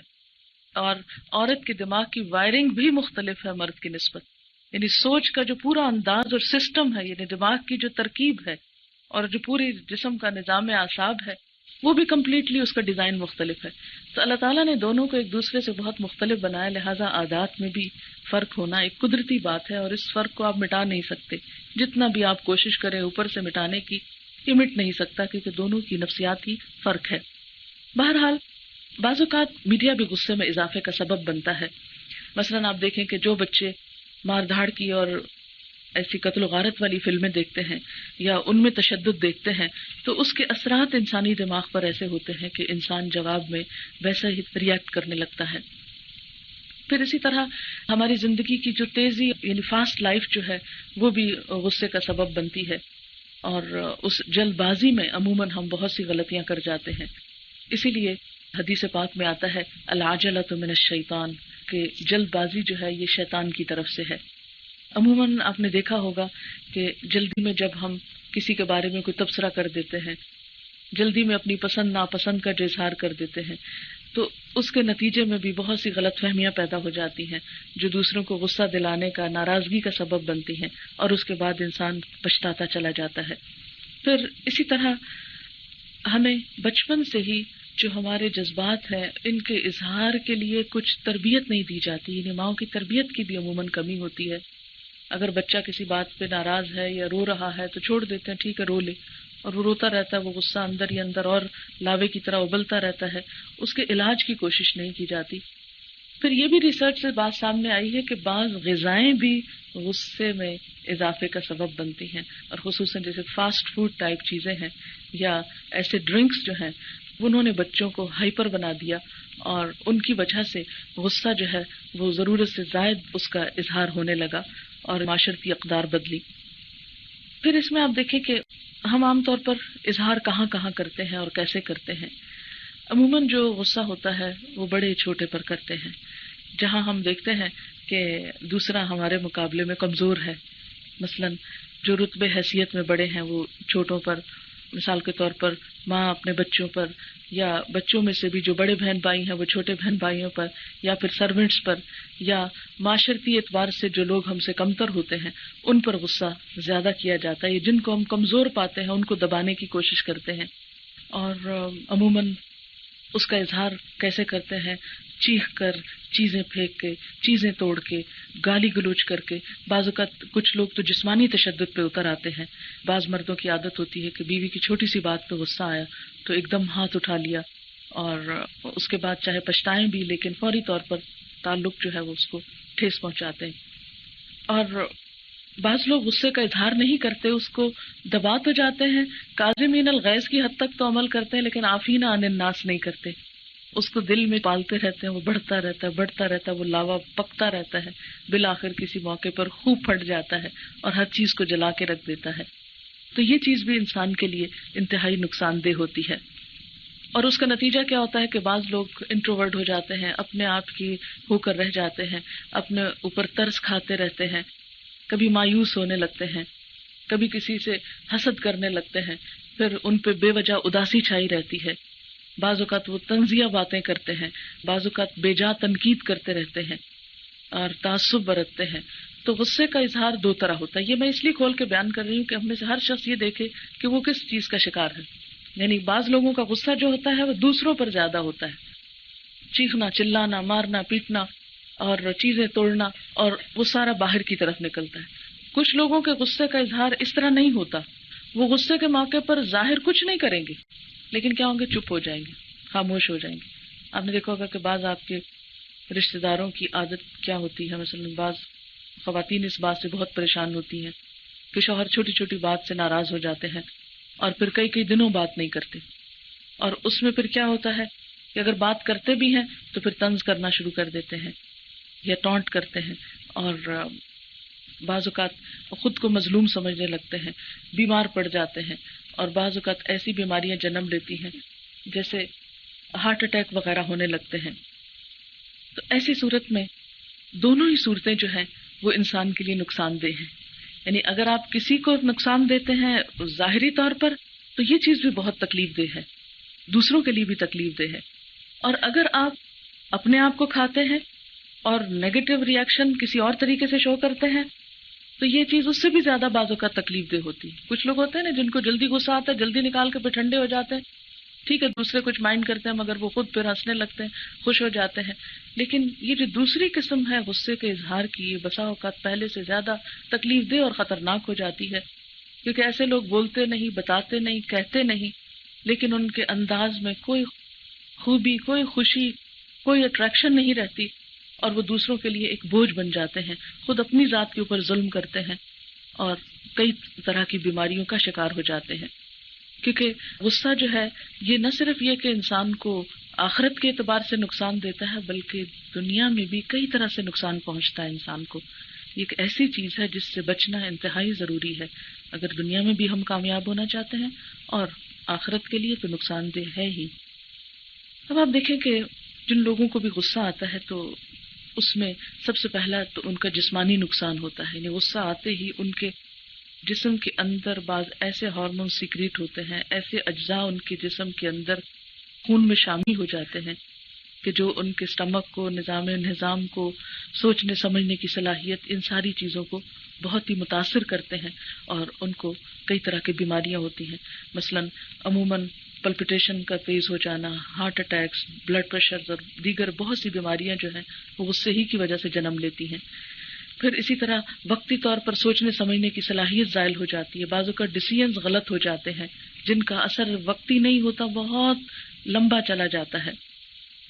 اور عورت کے دماغ کی وائرنگ بھی مختلف ہے مرد کی نسبت، یعنی سوچ کا جو پورا انداز اور سسٹم ہے، یعنی دماغ کی جو ترکیب ہے اور جو پوری جسم کا نظام اعصاب ہے، وہ بھی کمپلیٹلی اس کا ڈیزائن مختلف ہے۔ تو اللہ تعالیٰ نے دونوں کو ایک دوسرے سے بہت مختلف بنایا، لہٰذا عادات میں بھی فرق ہونا ایک قدرتی بات ہے، اور اس فرق کو آپ مٹا نہیں سکتے، جتنا بھی آپ کوشش کریں اوپر سے مٹانے کی، یہ مٹ نہیں سکتا، کیونکہ دونوں کی نفسیاتی فرق ہے۔ بہرحال بعض اوقات میڈیا بھی غصے میں اضافے کا سبب بنتا ہے۔ مثلاً آپ دیکھیں کہ جو بچے مار دھاڑ کی اور ایسی قتل و غارت والی فلمیں دیکھتے ہیں یا ان میں تشدد دیکھتے ہیں، تو اس کے اثرات انسانی دماغ پر ایسے ہوتے ہیں کہ انسان جواب میں ویسا ہی ریئیکٹ کرنے لگتا ہے۔ پھر اسی طرح ہماری زندگی کی جو تیزی، یعنی فاسٹ لائف جو ہے، وہ بھی غصے کا سبب بنتی ہے، اور اس جلد بازی میں عموماً ہم بہت سی غلطیاں کر جاتے ہیں۔ اسی لیے حدیث پاک میں آتا ہے العجلۃ من الشیطان، کہ جلد بازی جو ہے یہ شیطان کی طرف سے ہے۔ عموماً آپ نے دیکھا ہوگا کہ جلدی میں جب ہم کسی کے بارے میں کوئی تبصرہ کر دیتے ہیں، جلدی میں اپنی پسند ناپسند کا جو اظہار کر دیتے ہیں، تو اس کے نتیجے میں بھی بہت سی غلط فہمیاں پیدا ہو جاتی ہیں جو دوسروں کو غصہ دلانے کا، ناراضگی کا سبب بنتی ہیں، اور اس کے بعد انسان پچھتاتا چلا جاتا ہے۔ پھر اسی طرح ہمیں بچپن سے ہی جو ہمارے جذبات ہیں ان کے اظہار کے لیے کچھ تربیت نہیں دی جاتی، یعنی ماؤں کی تربیت کی بھی عموماً کمی ہوتی ہے۔ اگر بچہ کسی بات پہ ناراض ہے یا رو رہا ہے تو چھوڑ دیتے ہیں، ٹھیک ہے رو لے، اور وہ روتا رہتا ہے، وہ غصہ اندر ہی اندر اور لاوے کی طرح ابلتا رہتا ہے، اس کے علاج کی کوشش نہیں کی جاتی۔ پھر یہ بھی ریسرچ سے بات سامنے آئی ہے کہ بعض غذائیں بھی غصے میں اضافے کا سبب بنتی ہیں، اور خصوصاً جیسے فاسٹ فوڈ ٹائپ چیزیں ہیں یا ایسے ڈرنکس جو ہیں، انہوں نے بچوں کو ہائپر بنا دیا، اور ان کی وجہ سے غصہ جو ہے وہ ضرورت سے زائد اس کا اظہار ہونے لگا اور معاشرتی اقدار بدلی۔ پھر اس میں آپ دیکھیں کہ ہم عام طور پر اظہار کہاں کہاں کرتے ہیں اور کیسے کرتے ہیں۔ عموماً جو غصہ ہوتا ہے وہ بڑے چھوٹے پر کرتے ہیں، جہاں ہم دیکھتے ہیں کہ دوسرا ہمارے مقابلے میں کمزور ہے، مثلاً جو رتبے حیثیت میں بڑے ہیں وہ چھوٹوں پر، مثال کے طور پر ماں اپنے بچوں پر، یا بچوں میں سے بھی جو بڑے بہن بھائی ہیں وہ چھوٹے بہن بھائیوں پر، یا پھر سرونٹس پر، یا معاشرتی اعتبار سے جو لوگ ہم سے کمتر ہوتے ہیں ان پر غصہ زیادہ کیا جاتا ہے، جن کو ہم کمزور پاتے ہیں ان کو دبانے کی کوشش کرتے ہیں۔ اور عموماً اس کا اظہار کیسے کرتے ہیں؟ چیخ کر، چیزیں پھینک کے، چیزیں توڑ کے، گالی گلوچ کر کے، بعض اوقات کچھ لوگ تو جسمانی تشدد پہ اتر آتے ہیں۔ بعض مردوں کی عادت ہوتی ہے کہ بیوی کی چھوٹی سی بات پہ غصہ آیا تو ایک دم ہاتھ اٹھا لیا، اور اس کے بعد چاہے پچھتائیں بھی لیکن فوری طور پر تعلق جو ہے وہ اس کو ٹھیس پہنچاتے ہیں۔ اور بعض لوگ غصے کا اظہار نہیں کرتے، اس کو دبا تو جاتے ہیں، کاظمین الغیظ کی حد تک تو عمل کرتے ہیں لیکن عافین عن الناس نہیں کرتے، اس کو دل میں پالتے رہتے ہیں، وہ بڑھتا رہتا ہے بڑھتا رہتا ہے، وہ لاوا پکتا رہتا ہے، بالآخر کسی موقع پر خوب پھٹ جاتا ہے اور ہر چیز کو جلا کے رکھ دیتا ہے۔ تو یہ چیز بھی انسان کے لیے انتہائی نقصان دہ ہوتی ہے، اور اس کا نتیجہ کیا ہوتا ہے کہ بعض لوگ انٹروورٹ ہو جاتے ہیں، اپنے آپ کی ہو کر رہ جاتے ہیں، اپنے اوپر ترس کھاتے رہتے ہیں، کبھی مایوس ہونے لگتے ہیں، کبھی کسی سے حسد کرنے لگتے ہیں، پھر ان پہ بے وجہ اداسی چھائی رہتی ہے، بعض اوقات وہ طنزیہ باتیں کرتے ہیں، بعض اوقات بے جا تنقید کرتے رہتے ہیں اور تعصب برتتے ہیں۔ تو غصے کا اظہار دو طرح ہوتا ہے، یہ میں اس لیے کھول کے بیان کر رہی ہوں کہ ہم میں سے ہر شخص یہ دیکھے کہ وہ کس چیز کا شکار ہے۔ یعنی بعض لوگوں کا غصہ جو ہوتا ہے وہ دوسروں پر زیادہ ہوتا ہے، چیخنا، چلانا، مارنا، پیٹنا اور چیزیں توڑنا، اور وہ سارا باہر کی طرف نکلتا ہے۔ کچھ لوگوں کے غصے کا اظہار اس طرح نہیں ہوتا، وہ غصے کے موقع پر ظاہر کچھ نہیں کریں گے لیکن کیا ہوں گے، چپ ہو جائیں گے، خاموش ہو جائیں گے۔ آپ نے دیکھا ہوگا کہ بعض آپ کے رشتہ داروں کی عادت کیا ہوتی ہے، مثلا بعض خواتین اس بات سے بہت پریشان ہوتی ہیں کہ شوہر چھوٹی چھوٹی بات سے ناراض ہو جاتے ہیں اور پھر کئی کئی دنوں بات نہیں کرتے، اور اس میں پھر کیا ہوتا ہے کہ اگر بات کرتے بھی ہیں تو پھر طنز کرنا شروع کر دیتے ہیں یا ٹونٹ کرتے ہیں، اور بعض اوقات خود کو مظلوم سمجھنے لگتے ہیں، بیمار پڑ جاتے ہیں، اور بعض اوقات ایسی بیماریاں جنم لیتی ہیں جیسے ہارٹ اٹیک وغیرہ ہونے لگتے ہیں۔ تو ایسی صورت میں دونوں ہی صورتیں جو ہیں وہ انسان کے لیے نقصان دہ ہیں۔ یعنی اگر آپ کسی کو نقصان دیتے ہیں ظاہری طور پر تو یہ چیز بھی بہت تکلیف دہ ہے، دوسروں کے لیے بھی تکلیف دہ ہے، اور اگر آپ اپنے آپ کو کھاتے ہیں اور نیگیٹو ری ایکشن کسی اور طریقے سے شو کرتے ہیں تو یہ چیز اس سے بھی زیادہ بعضوں کا تکلیف دہ ہوتی ہے۔ کچھ لوگ ہوتے ہیں نا جن کو جلدی غصہ آتا ہے، جلدی نکال کے پھر ٹھنڈے ہو جاتے ہیں، ٹھیک ہے دوسرے کچھ مائنڈ کرتے ہیں مگر وہ خود پھر ہنسنے لگتے ہیں، خوش ہو جاتے ہیں۔ لیکن یہ جو دوسری قسم ہے غصے کے اظہار کی، یہ بسا اوقات پہلے سے زیادہ تکلیف دہ اور خطرناک ہو جاتی ہے، کیونکہ ایسے لوگ بولتے نہیں، بتاتے نہیں، کہتے نہیں، لیکن ان کے انداز میں کوئی خوبی، کوئی خوشی، کوئی اٹریکشن نہیں رہتی، اور وہ دوسروں کے لیے ایک بوجھ بن جاتے ہیں، خود اپنی ذات کے اوپر ظلم کرتے ہیں اور کئی طرح کی بیماریوں کا شکار ہو جاتے ہیں۔ کیونکہ غصہ جو ہے یہ نہ صرف یہ کہ انسان کو آخرت کے اعتبار سے نقصان دیتا ہے بلکہ دنیا میں بھی کئی طرح سے نقصان پہنچتا ہے انسان کو۔ یہ ایک ایسی چیز ہے جس سے بچنا انتہائی ضروری ہے اگر دنیا میں بھی ہم کامیاب ہونا چاہتے ہیں، اور آخرت کے لیے تو نقصان دہ ہے ہی۔ اب آپ دیکھیں کہ جن لوگوں کو بھی غصہ آتا ہے تو اس میں سب سے پہلا تو ان کا جسمانی نقصان ہوتا ہے، یعنی غصہ آتے ہی ان کے جسم کے اندر بعض ایسے ہارمون سیکریٹ ہوتے ہیں، ایسے اجزاء ان کے جسم کے اندر خون میں شامل ہو جاتے ہیں کہ جو ان کے سٹمک کو، نظام کو، سوچنے سمجھنے کی صلاحیت، ان ساری چیزوں کو بہت ہی متاثر کرتے ہیں اور ان کو کئی طرح کی بیماریاں ہوتی ہیں، مثلا عموماً پلپیٹیشن کا تیز ہو جانا، ہارٹ اٹیکس، بلڈ پریشر اور دیگر بہت سی بیماریاں جو ہیں وہ غصے ہی کی وجہ سے جنم لیتی ہیں۔ پھر اسی طرح وقتی طور پر سوچنے سمجھنے کی صلاحیت زائل ہو جاتی ہے، بعض اوقات ڈیسیژنز غلط ہو جاتے ہیں جن کا اثر وقتی نہیں ہوتا، بہت لمبا چلا جاتا ہے۔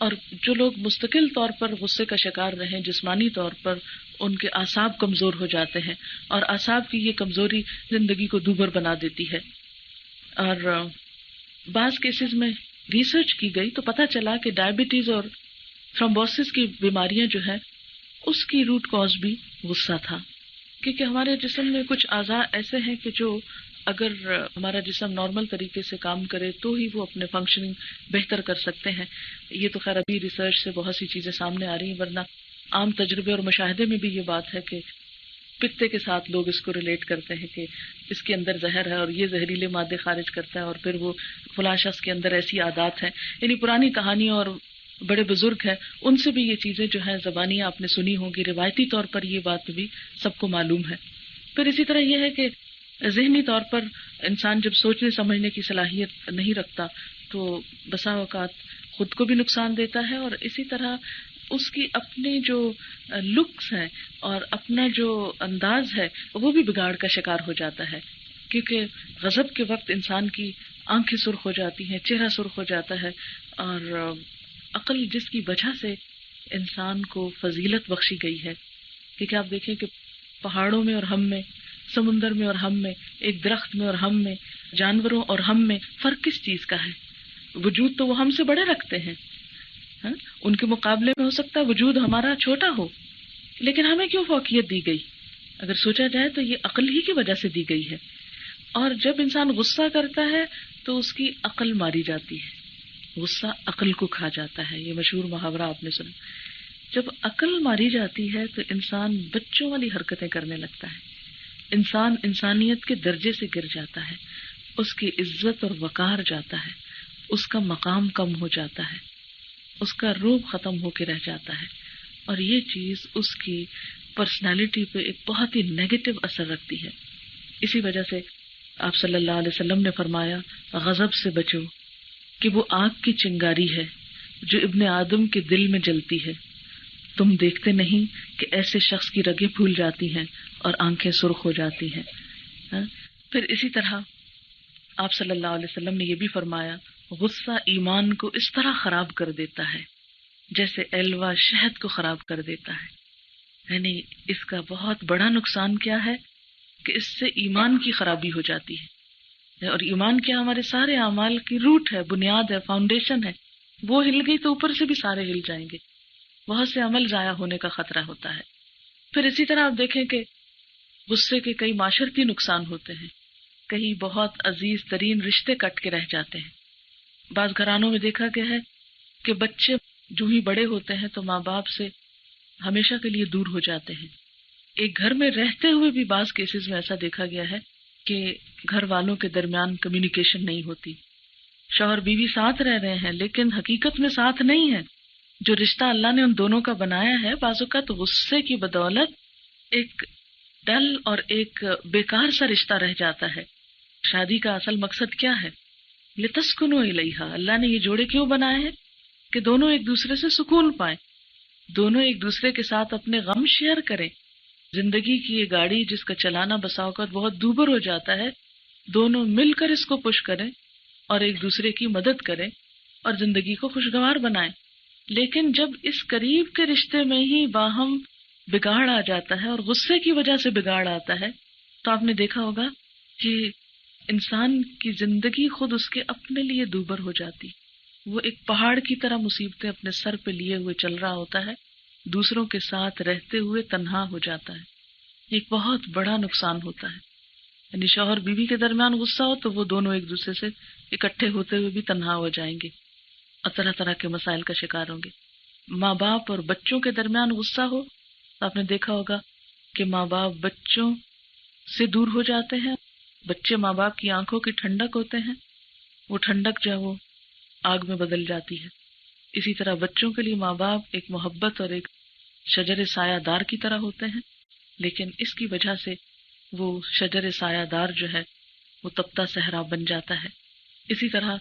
اور جو لوگ مستقل طور پر غصے کا شکار رہیں، جسمانی طور پر ان کے اعصاب کمزور ہو جاتے ہیں، اور اعصاب کی یہ کمزوری زندگی کو دوبر بنا دیتی ہے۔ اور بعض کیسز میں ریسرچ کی گئی تو پتہ چلا کہ ڈائبٹیز اور تھرومبوسس کی بیماریاں جو ہیں اس کی روٹ کاز بھی غصہ تھا، کیونکہ ہمارے جسم میں کچھ اعضاء ایسے ہیں کہ جو اگر ہمارا جسم نارمل طریقے سے کام کرے تو ہی وہ اپنے فنکشننگ بہتر کر سکتے ہیں۔ یہ تو خیر ابھی ریسرچ سے بہت سی چیزیں سامنے آ رہی ہیں، ورنہ عام تجربے اور مشاہدے میں بھی یہ بات ہے کہ پتے کے ساتھ لوگ اس کو ریلیٹ کرتے ہیں کہ اس کے اندر زہر ہے اور یہ زہریلے مادے خارج کرتا ہے، اور پھر وہ فلاں شخص کے اندر ایسی عادات ہیں۔ یعنی پرانی کہانیوں اور بڑے بزرگ ہیں ان سے بھی یہ چیزیں جو ہیں زبانیاں آپ نے سنی ہوں گی، روایتی طور پر یہ بات بھی سب کو معلوم ہے۔ پھر اسی طرح یہ ہے کہ ذہنی طور پر انسان جب سوچنے سمجھنے کی صلاحیت نہیں رکھتا تو بسا اوقات خود کو بھی نقصان دیتا ہے، اور اسی طرح اس کی اپنی جو لکس ہیں اور اپنا جو انداز ہے وہ بھی بگاڑ کا شکار ہو جاتا ہے، کیونکہ غضب کے وقت انسان کی آنکھیں سرخ ہو جاتی ہیں، چہرہ سرخ ہو جاتا ہے، اور عقل جس کی وجہ سے انسان کو فضیلت بخشی گئی ہے، کیونکہ آپ دیکھیں کہ پہاڑوں میں اور ہم میں، سمندر میں اور ہم میں، ایک درخت میں اور ہم میں، جانوروں اور ہم میں فرق کس چیز کا ہے؟ وجود تو وہ ہم سے بڑے رکھتے ہیں، ہاں؟ ان کے مقابلے میں ہو سکتا ہے وجود ہمارا چھوٹا ہو، لیکن ہمیں کیوں فوقیت دی گئی؟ اگر سوچا جائے تو یہ عقل ہی کی وجہ سے دی گئی ہے۔ اور جب انسان غصہ کرتا ہے تو اس کی عقل ماری جاتی ہے، غصہ عقل کو کھا جاتا ہے، یہ مشہور محاورہ آپ نے سنا۔ جب عقل ماری جاتی ہے تو انسان بچوں والی حرکتیں کرنے لگتا ہے، انسان انسانیت کے درجے سے گر جاتا ہے، اس کی عزت اور وقار جاتا ہے، اس کا مقام کم ہو جاتا ہے، اس کا روب ختم ہو کے رہ جاتا ہے، اور یہ چیز اس کی پرسنالٹی پہ ایک بہت ہی نیگیٹو اثر رکھتی ہے۔ اسی وجہ سے آپ صلی اللہ علیہ وسلم نے فرمایا غضب سے بچو کہ وہ آگ کی چنگاری ہے جو ابن آدم کے دل میں جلتی ہے، تم دیکھتے نہیں کہ ایسے شخص کی رگیں پھول جاتی ہیں اور آنکھیں سرخ ہو جاتی ہیں۔ پھر اسی طرح آپ صلی اللہ علیہ وسلم نے یہ بھی فرمایا غصہ ایمان کو اس طرح خراب کر دیتا ہے جیسے ایلوا شہد کو خراب کر دیتا ہے۔ یعنی اس کا بہت بڑا نقصان کیا ہے کہ اس سے ایمان کی خرابی ہو جاتی ہے، اور ایمان کیا ہمارے سارے اعمال کی روٹ ہے، بنیاد ہے، فاؤنڈیشن ہے، وہ ہل گئی تو اوپر سے بھی سارے ہل جائیں گے، بہت سے عمل ضائع ہونے کا خطرہ ہوتا ہے۔ پھر اسی طرح آپ دیکھیں کہ غصے کے کئی معاشرتی نقصان ہوتے ہیں، کئی بہت عزیز ترین رشتے کٹ کے رہ جاتے ہیں۔ بعض گھرانوں میں دیکھا گیا ہے کہ بچے جو ہی بڑے ہوتے ہیں تو ماں باپ سے ہمیشہ کے لیے دور ہو جاتے ہیں۔ ایک گھر میں رہتے ہوئے بھی بعض کیسز میں ایسا دیکھا گیا ہے کہ گھر والوں کے درمیان کمیونیکیشن نہیں ہوتی، شوہر بیوی ساتھ رہ رہے ہیں لیکن حقیقت میں ساتھ نہیں ہے۔ جو رشتہ اللہ نے ان دونوں کا بنایا ہے بعض اوقات غصے کی بدولت ایک ڈل اور ایک بیکار سا رشتہ رہ جاتا ہے۔ شادی کا اصل مقصد کیا ہے؟ لِتَسْكُنُوا إِلَيْهَا، اللہ نے یہ جوڑے کیوں بنائے ہیں کہ دونوں ایک دوسرے سے سکون پائیں، دونوں ایک دوسرے کے ساتھ اپنے غم شیئر کریں۔ زندگی کی یہ گاڑی جس کا چلانا بسا اوقات بہت دوبر ہو جاتا ہے، دونوں مل کر اس کو پش کریں اور ایک دوسرے کی مدد کریں اور زندگی کو خوشگوار بنائیں۔ لیکن جب اس قریب کے رشتے میں ہی باہم بگاڑ آ جاتا ہے اور غصے کی وجہ سے بگاڑ آتا ہے تو آپ نے دیکھا ہوگا کہ انسان کی زندگی خود اس کے اپنے لیے دوبر ہو جاتی، وہ ایک پہاڑ کی طرح مصیبتیں اپنے سر پہ لیے ہوئے چل رہا ہوتا ہے، دوسروں کے ساتھ رہتے ہوئے تنہا ہو جاتا ہے۔ ایک بہت بڑا نقصان ہوتا ہے، یعنی شوہر بیوی کے درمیان غصہ ہو تو وہ دونوں ایک دوسرے سے اکٹھے ہوتے ہوئے بھی تنہا ہو جائیں گے اور طرح طرح کے مسائل کا شکار ہوں گے۔ ماں باپ اور بچوں کے درمیان غصہ ہو تو آپ نے دیکھا ہوگا کہ ماں باپ بچوں سے دور ہو جاتے ہیں، بچے ماں باپ کی آنکھوں کی ٹھنڈک ہوتے ہیں، وہ ٹھنڈک جو ہے وہ آگ میں بدل جاتی ہے۔ اسی طرح بچوں کے لیے ماں باپ ایک محبت اور ایک شجر سایہ دار کی طرح ہوتے ہیں، لیکن اس کی وجہ سے وہ شجر سایہ دار جو ہے وہ تپتا صحرا بن جاتا ہے۔ اسی طرح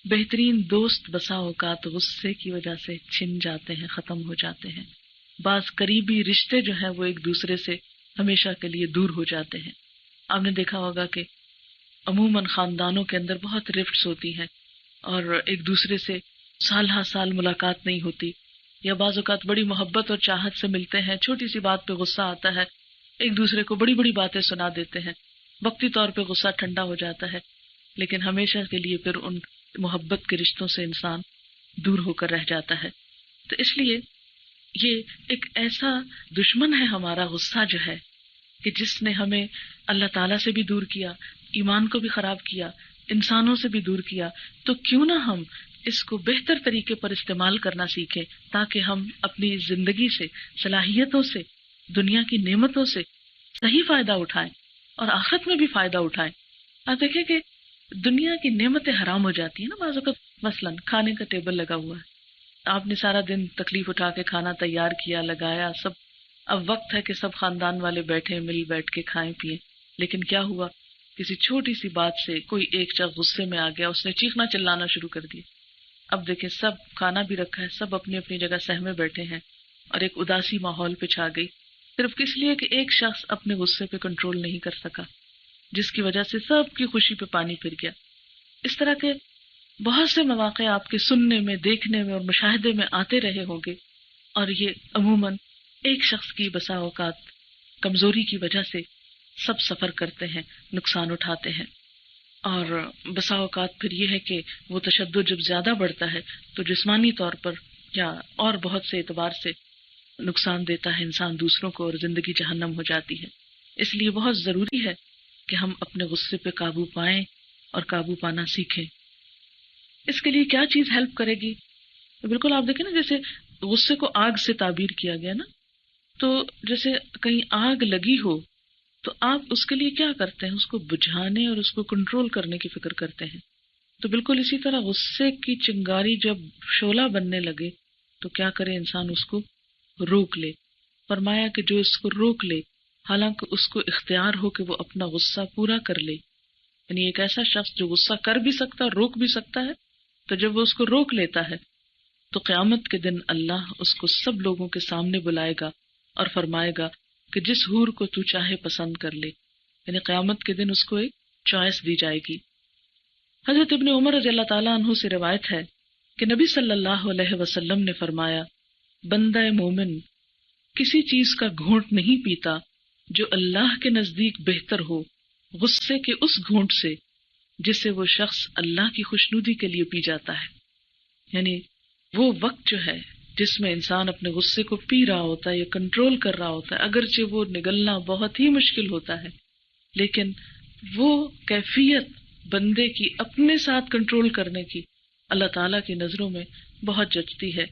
بہترین دوست بسا اوقات غصے کی وجہ سے چھن جاتے ہیں، ختم ہو جاتے ہیں۔ بعض قریبی رشتے جو ہیں وہ ایک دوسرے سے ہمیشہ کے لیے دور ہو جاتے ہیں. آپ نے دیکھا ہوگا کہ عموماً خاندانوں کے اندر بہت رفٹس ہوتی ہیں اور ایک دوسرے سے سال ہا سال ملاقات نہیں ہوتی، یا بعض اوقات بڑی محبت اور چاہت سے ملتے ہیں، چھوٹی سی بات پہ غصہ آتا ہے، ایک دوسرے کو بڑی بڑی باتیں سنا دیتے ہیں، وقتی طور پہ غصہ ٹھنڈا ہو جاتا ہے، لیکن ہمیشہ کے لیے پھر ان محبت کے رشتوں سے انسان دور ہو کر رہ جاتا ہے. تو اس لیے یہ ایک ایسا دشمن ہے ہمارا غصہ جو ہے کہ جس نے ہمیں اللہ تعالیٰ سے بھی دور کیا، ایمان کو بھی خراب کیا، انسانوں سے بھی دور کیا. تو کیوں نہ ہم اس کو بہتر طریقے پر استعمال کرنا سیکھیں تاکہ ہم اپنی زندگی سے، صلاحیتوں سے، دنیا کی نعمتوں سے صحیح فائدہ اٹھائیں اور آخرت میں بھی فائدہ اٹھائیں. آپ دیکھیں کہ دنیا کی نعمتیں حرام ہو جاتی ہیں نا بعض اوقات. مثلاً کھانے کا ٹیبل لگا ہوا ہے، آپ نے سارا دن تکلیف اٹھا کے کھانا تیار کیا، لگایا سب، اب وقت ہے کہ سب خاندان والے بیٹھے مل بیٹھ کے کھائیں پیئیں، لیکن کیا ہوا، کسی چھوٹی سی بات سے کوئی ایک شخص غصے میں آ گیا، اس نے چیخنا چلانا شروع کر دیا. اب دیکھیں سب کھانا بھی رکھا ہے، سب اپنی اپنی جگہ سہمے بیٹھے ہیں اور ایک اداسی ماحول پہ چھا گئی، صرف اس لیے کہ ایک شخص اپنے غصے پہ کنٹرول نہیں کر سکا، جس کی وجہ سے سب کی خوشی پہ پانی پھر گیا. اس طرح کے بہت سے مواقع آپ کے سننے میں، دیکھنے میں اور مشاہدے میں آتے رہے ہوں گے، اور یہ عموماً ایک شخص کی بسا اوقات کمزوری کی وجہ سے سب سفر کرتے ہیں، نقصان اٹھاتے ہیں. اور بسا اوقات پھر یہ ہے کہ وہ تشدد جب زیادہ بڑھتا ہے تو جسمانی طور پر یا اور بہت سے اعتبار سے نقصان دیتا ہے انسان دوسروں کو، اور زندگی جہنم ہو جاتی ہے. اس لیے بہت ضروری ہے کہ ہم اپنے غصے پہ قابو پائیں اور قابو پانا سیکھیں. اس کے لیے کیا چیز ہیلپ کرے گی؟ بالکل آپ دیکھیں نا، جیسے غصے کو آگ سے تعبیر کیا گیا نا، تو جیسے کہیں آگ لگی ہو تو آپ اس کے لیے کیا کرتے ہیں؟ اس کو بجھانے اور اس کو کنٹرول کرنے کی فکر کرتے ہیں. تو بالکل اسی طرح غصے کی چنگاری جب شعلہ بننے لگے تو کیا کرے انسان؟ اس کو روک لے. فرمایا کہ جو اس کو روک لے، حالانکہ اس کو اختیار ہو کہ وہ اپنا غصہ پورا کر لے، یعنی ایک ایسا شخص جو غصہ کر بھی سکتا ہے، روک بھی سکتا ہے، تو جب وہ اس کو روک لیتا ہے تو قیامت کے دن اللہ اس کو سب لوگوں کے سامنے بلائے گا اور فرمائے گا کہ جس حور کو تو چاہے پسند کر لے. یعنی قیامت کے دن اس کو ایک چوائس دی جائے گی. حضرت ابن عمر رضی اللہ تعالیٰ عنہ سے روایت ہے کہ نبی صلی اللہ علیہ وسلم نے فرمایا، بندہ مومن کسی چیز کا گھونٹ نہیں پیتا جو اللہ کے نزدیک بہتر ہو غصے کے اس گھونٹ سے جسے وہ شخص اللہ کی خوشنودی کے لیے پی جاتا ہے. یعنی وہ وقت جو ہے جس میں انسان اپنے غصے کو پی رہا ہوتا ہے یا کنٹرول کر رہا ہوتا ہے، اگرچہ وہ نگلنا بہت ہی مشکل ہوتا ہے، لیکن وہ کیفیت بندے کی اپنے ساتھ کنٹرول کرنے کی اللہ تعالیٰ کی نظروں میں بہت جچتی ہے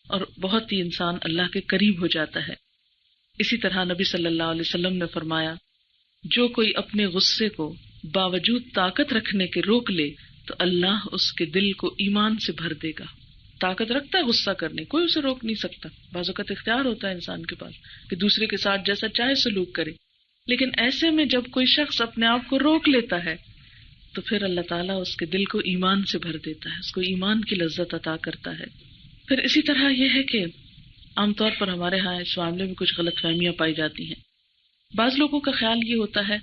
اور بہت ہی انسان اللہ کے قریب ہو جاتا ہے. اسی طرح نبی صلی اللہ علیہ وسلم نے فرمایا، جو کوئی اپنے غصے کو باوجود طاقت رکھنے کے روک لے تو اللہ اس کے دل کو ایمان سے بھر دے گا. طاقت رکھتا ہے غصہ کرنے، کوئی اسے روک نہیں سکتا. بعض اوقات اختیار ہوتا ہے انسان کے پاس کہ دوسرے کے ساتھ جیسا چاہے سلوک کرے، لیکن ایسے میں جب کوئی شخص اپنے آپ کو روک لیتا ہے تو پھر اللہ تعالیٰ اس کے دل کو ایمان سے بھر دیتا ہے، اس کو ایمان کی لذت عطا کرتا ہے. پھر اسی طرح یہ ہے کہ عام طور پر ہمارے ہاں اس معاملے میں کچھ غلط فہمیاں پائی جاتی ہیں. بعض لوگوں کا خیال یہ ہوتا ہے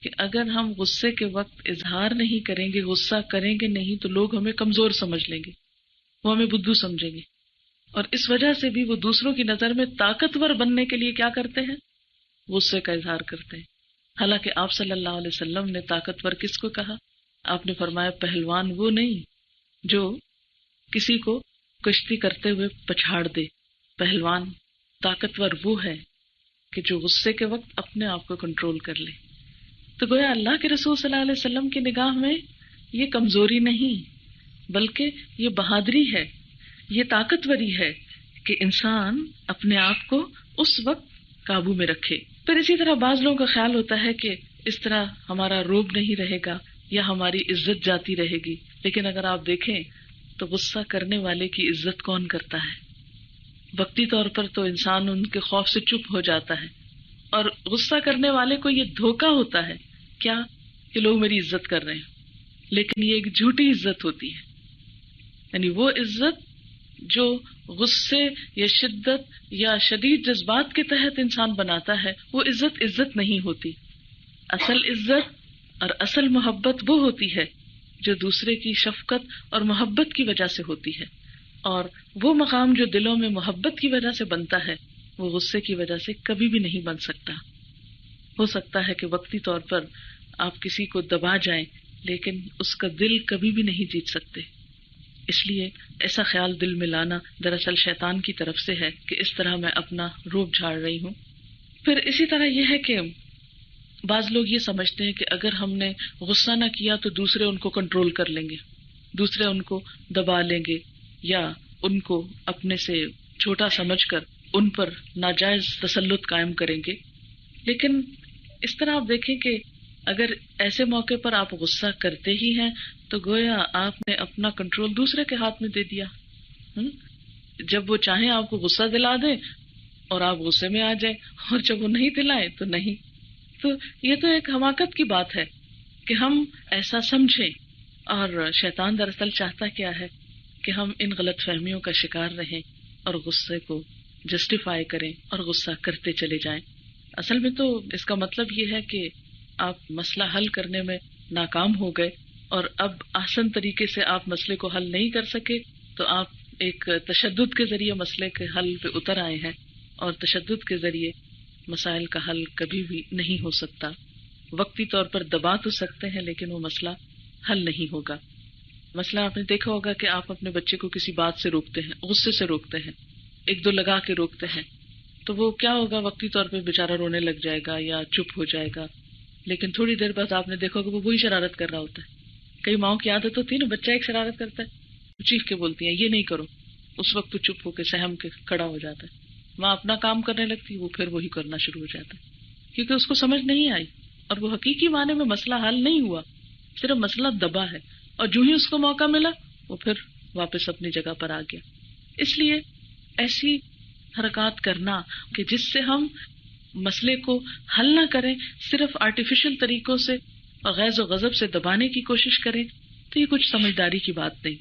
کہ اگر ہم غصے کے وقت اظہار نہیں کریں گے، غصہ کریں گے نہیں، تو لوگ ہمیں کمزور سمجھ لیں گے، وہ ہمیں بدھو سمجھیں گے، اور اس وجہ سے بھی وہ دوسروں کی نظر میں طاقتور بننے کے لیے کیا کرتے ہیں؟ غصے کا اظہار کرتے ہیں. حالانکہ آپ صلی اللہ علیہ وسلم نے طاقتور کس کو کہا؟ آپ نے فرمایا پہلوان وہ نہیں جو کسی کو کشتی کرتے ہوئے پچھاڑ دے، پہلوان طاقتور وہ ہے کہ جو غصے کے وقت اپنے آپ کو کنٹرول کر لے. تو گویا اللہ کے رسول صلی اللہ علیہ وسلم کی نگاہ میں یہ کمزوری نہیں بلکہ یہ بہادری ہے، یہ طاقتوری ہے کہ انسان اپنے آپ کو اس وقت قابو میں رکھے. پھر اسی طرح بعض لوگوں کا خیال ہوتا ہے کہ اس طرح ہمارا روب نہیں رہے گا یا ہماری عزت جاتی رہے گی. لیکن اگر آپ دیکھیں تو غصہ کرنے والے کی عزت کون کرتا ہے؟ وقتی طور پر تو انسان ان کے خوف سے چپ ہو جاتا ہے، اور غصہ کرنے والے کو یہ دھوکہ ہوتا ہے کیا کہ لوگ میری عزت کر رہے ہیں، لیکن یہ ایک جھوٹی عزت ہوتی ہے. یعنی وہ عزت جو غصے یا شدت یا شدید جذبات کے تحت انسان بناتا ہے وہ عزت نہیں ہوتی. اصل عزت اور اصل محبت وہ ہوتی ہے جو دوسرے کی شفقت اور محبت کی وجہ سے ہوتی ہے، اور وہ مقام جو دلوں میں محبت کی وجہ سے بنتا ہے وہ غصے کی وجہ سے کبھی بھی نہیں بن سکتا. ہو سکتا ہے کہ وقتی طور پر آپ کسی کو دبا جائیں لیکن اس کا دل کبھی بھی نہیں جیت سکتے. اس لیے ایسا خیال دل میں لانا دراصل شیطان کی طرف سے ہے کہ اس طرح میں اپنا روب جھاڑ رہی ہوں. پھر اسی طرح یہ ہے کہ بعض لوگ یہ سمجھتے ہیں کہ اگر ہم نے غصہ نہ کیا تو دوسرے ان کو کنٹرول کر لیں گے، دوسرے ان کو دبا لیں گے یا ان کو اپنے سے چھوٹا سمجھ کر ان پر ناجائز تسلط قائم کریں گے. لیکن اس طرح آپ دیکھیں کہ اگر ایسے موقع پر آپ غصہ کرتے ہی ہیں تو گویا آپ نے اپنا کنٹرول دوسرے کے ہاتھ میں دے دیا. جب وہ چاہیں آپ کو غصہ دلا دیں اور آپ غصے میں آ جائیں، اور جب وہ نہیں دلائیں تو نہیں. تو یہ تو ایک حماقت کی بات ہے کہ ہم ایسا سمجھیں، اور شیطان دراصل چاہتا کیا ہے کہ ہم ان غلط فہمیوں کا شکار رہیں اور غصے کو جسٹیفائی کریں اور غصہ کرتے چلے جائیں. اصل میں تو اس کا مطلب یہ ہے کہ آپ مسئلہ حل کرنے میں ناکام ہو گئے اور اب آسان طریقے سے آپ مسئلے کو حل نہیں کر سکے تو آپ ایک تشدد کے ذریعے مسئلے کے حل پہ اتر آئے ہیں، اور تشدد کے ذریعے مسائل کا حل کبھی بھی نہیں ہو سکتا. وقتی طور پر دبا تو سکتے ہیں لیکن وہ مسئلہ حل نہیں ہوگا. مسئلہ آپ نے دیکھا ہوگا کہ آپ اپنے بچے کو کسی بات سے روکتے ہیں، غصے سے روکتے ہیں، ایک دو لگا کے روکتے ہیں، تو وہ کیا ہوگا، وقتی طور پہ بیچارہ رونے لگ جائے گا یا چپ ہو جائے گا، لیکن تھوڑی دیر بعد آپ نے دیکھا کہ وہ وہی شرارت کر رہا ہوتا ہے. کئی ماؤں کی عادت ہوتی ہے نا، بچہ ایک شرارت کرتا ہے، چیخ کے بولتی ہیں یہ نہیں کرو، اس وقت تو چپ ہو کے سہم کے کھڑا ہو جاتا ہے. ماں اپنا کام کرنے لگتی ہے، وہ پھر وہی کرنا شروع ہو جاتا ہے کیونکہ اس کو سمجھ نہیں آئی، اور وہ حقیقی معنی میں مسئلہ حل نہیں ہوا، صرف مسئلہ دبا ہے، اور جو ہی اس کو موقع ملا وہ پھر واپس اپنی جگہ پر آ گیا. اس لیے ایسی حرکات کرنا کہ جس سے ہم مسئلے کو حل نہ کریں، صرف آرٹیفیشل طریقوں سے اور غیظ و غضب سے دبانے کی کوشش کریں، تو یہ کچھ سمجھداری کی بات نہیں.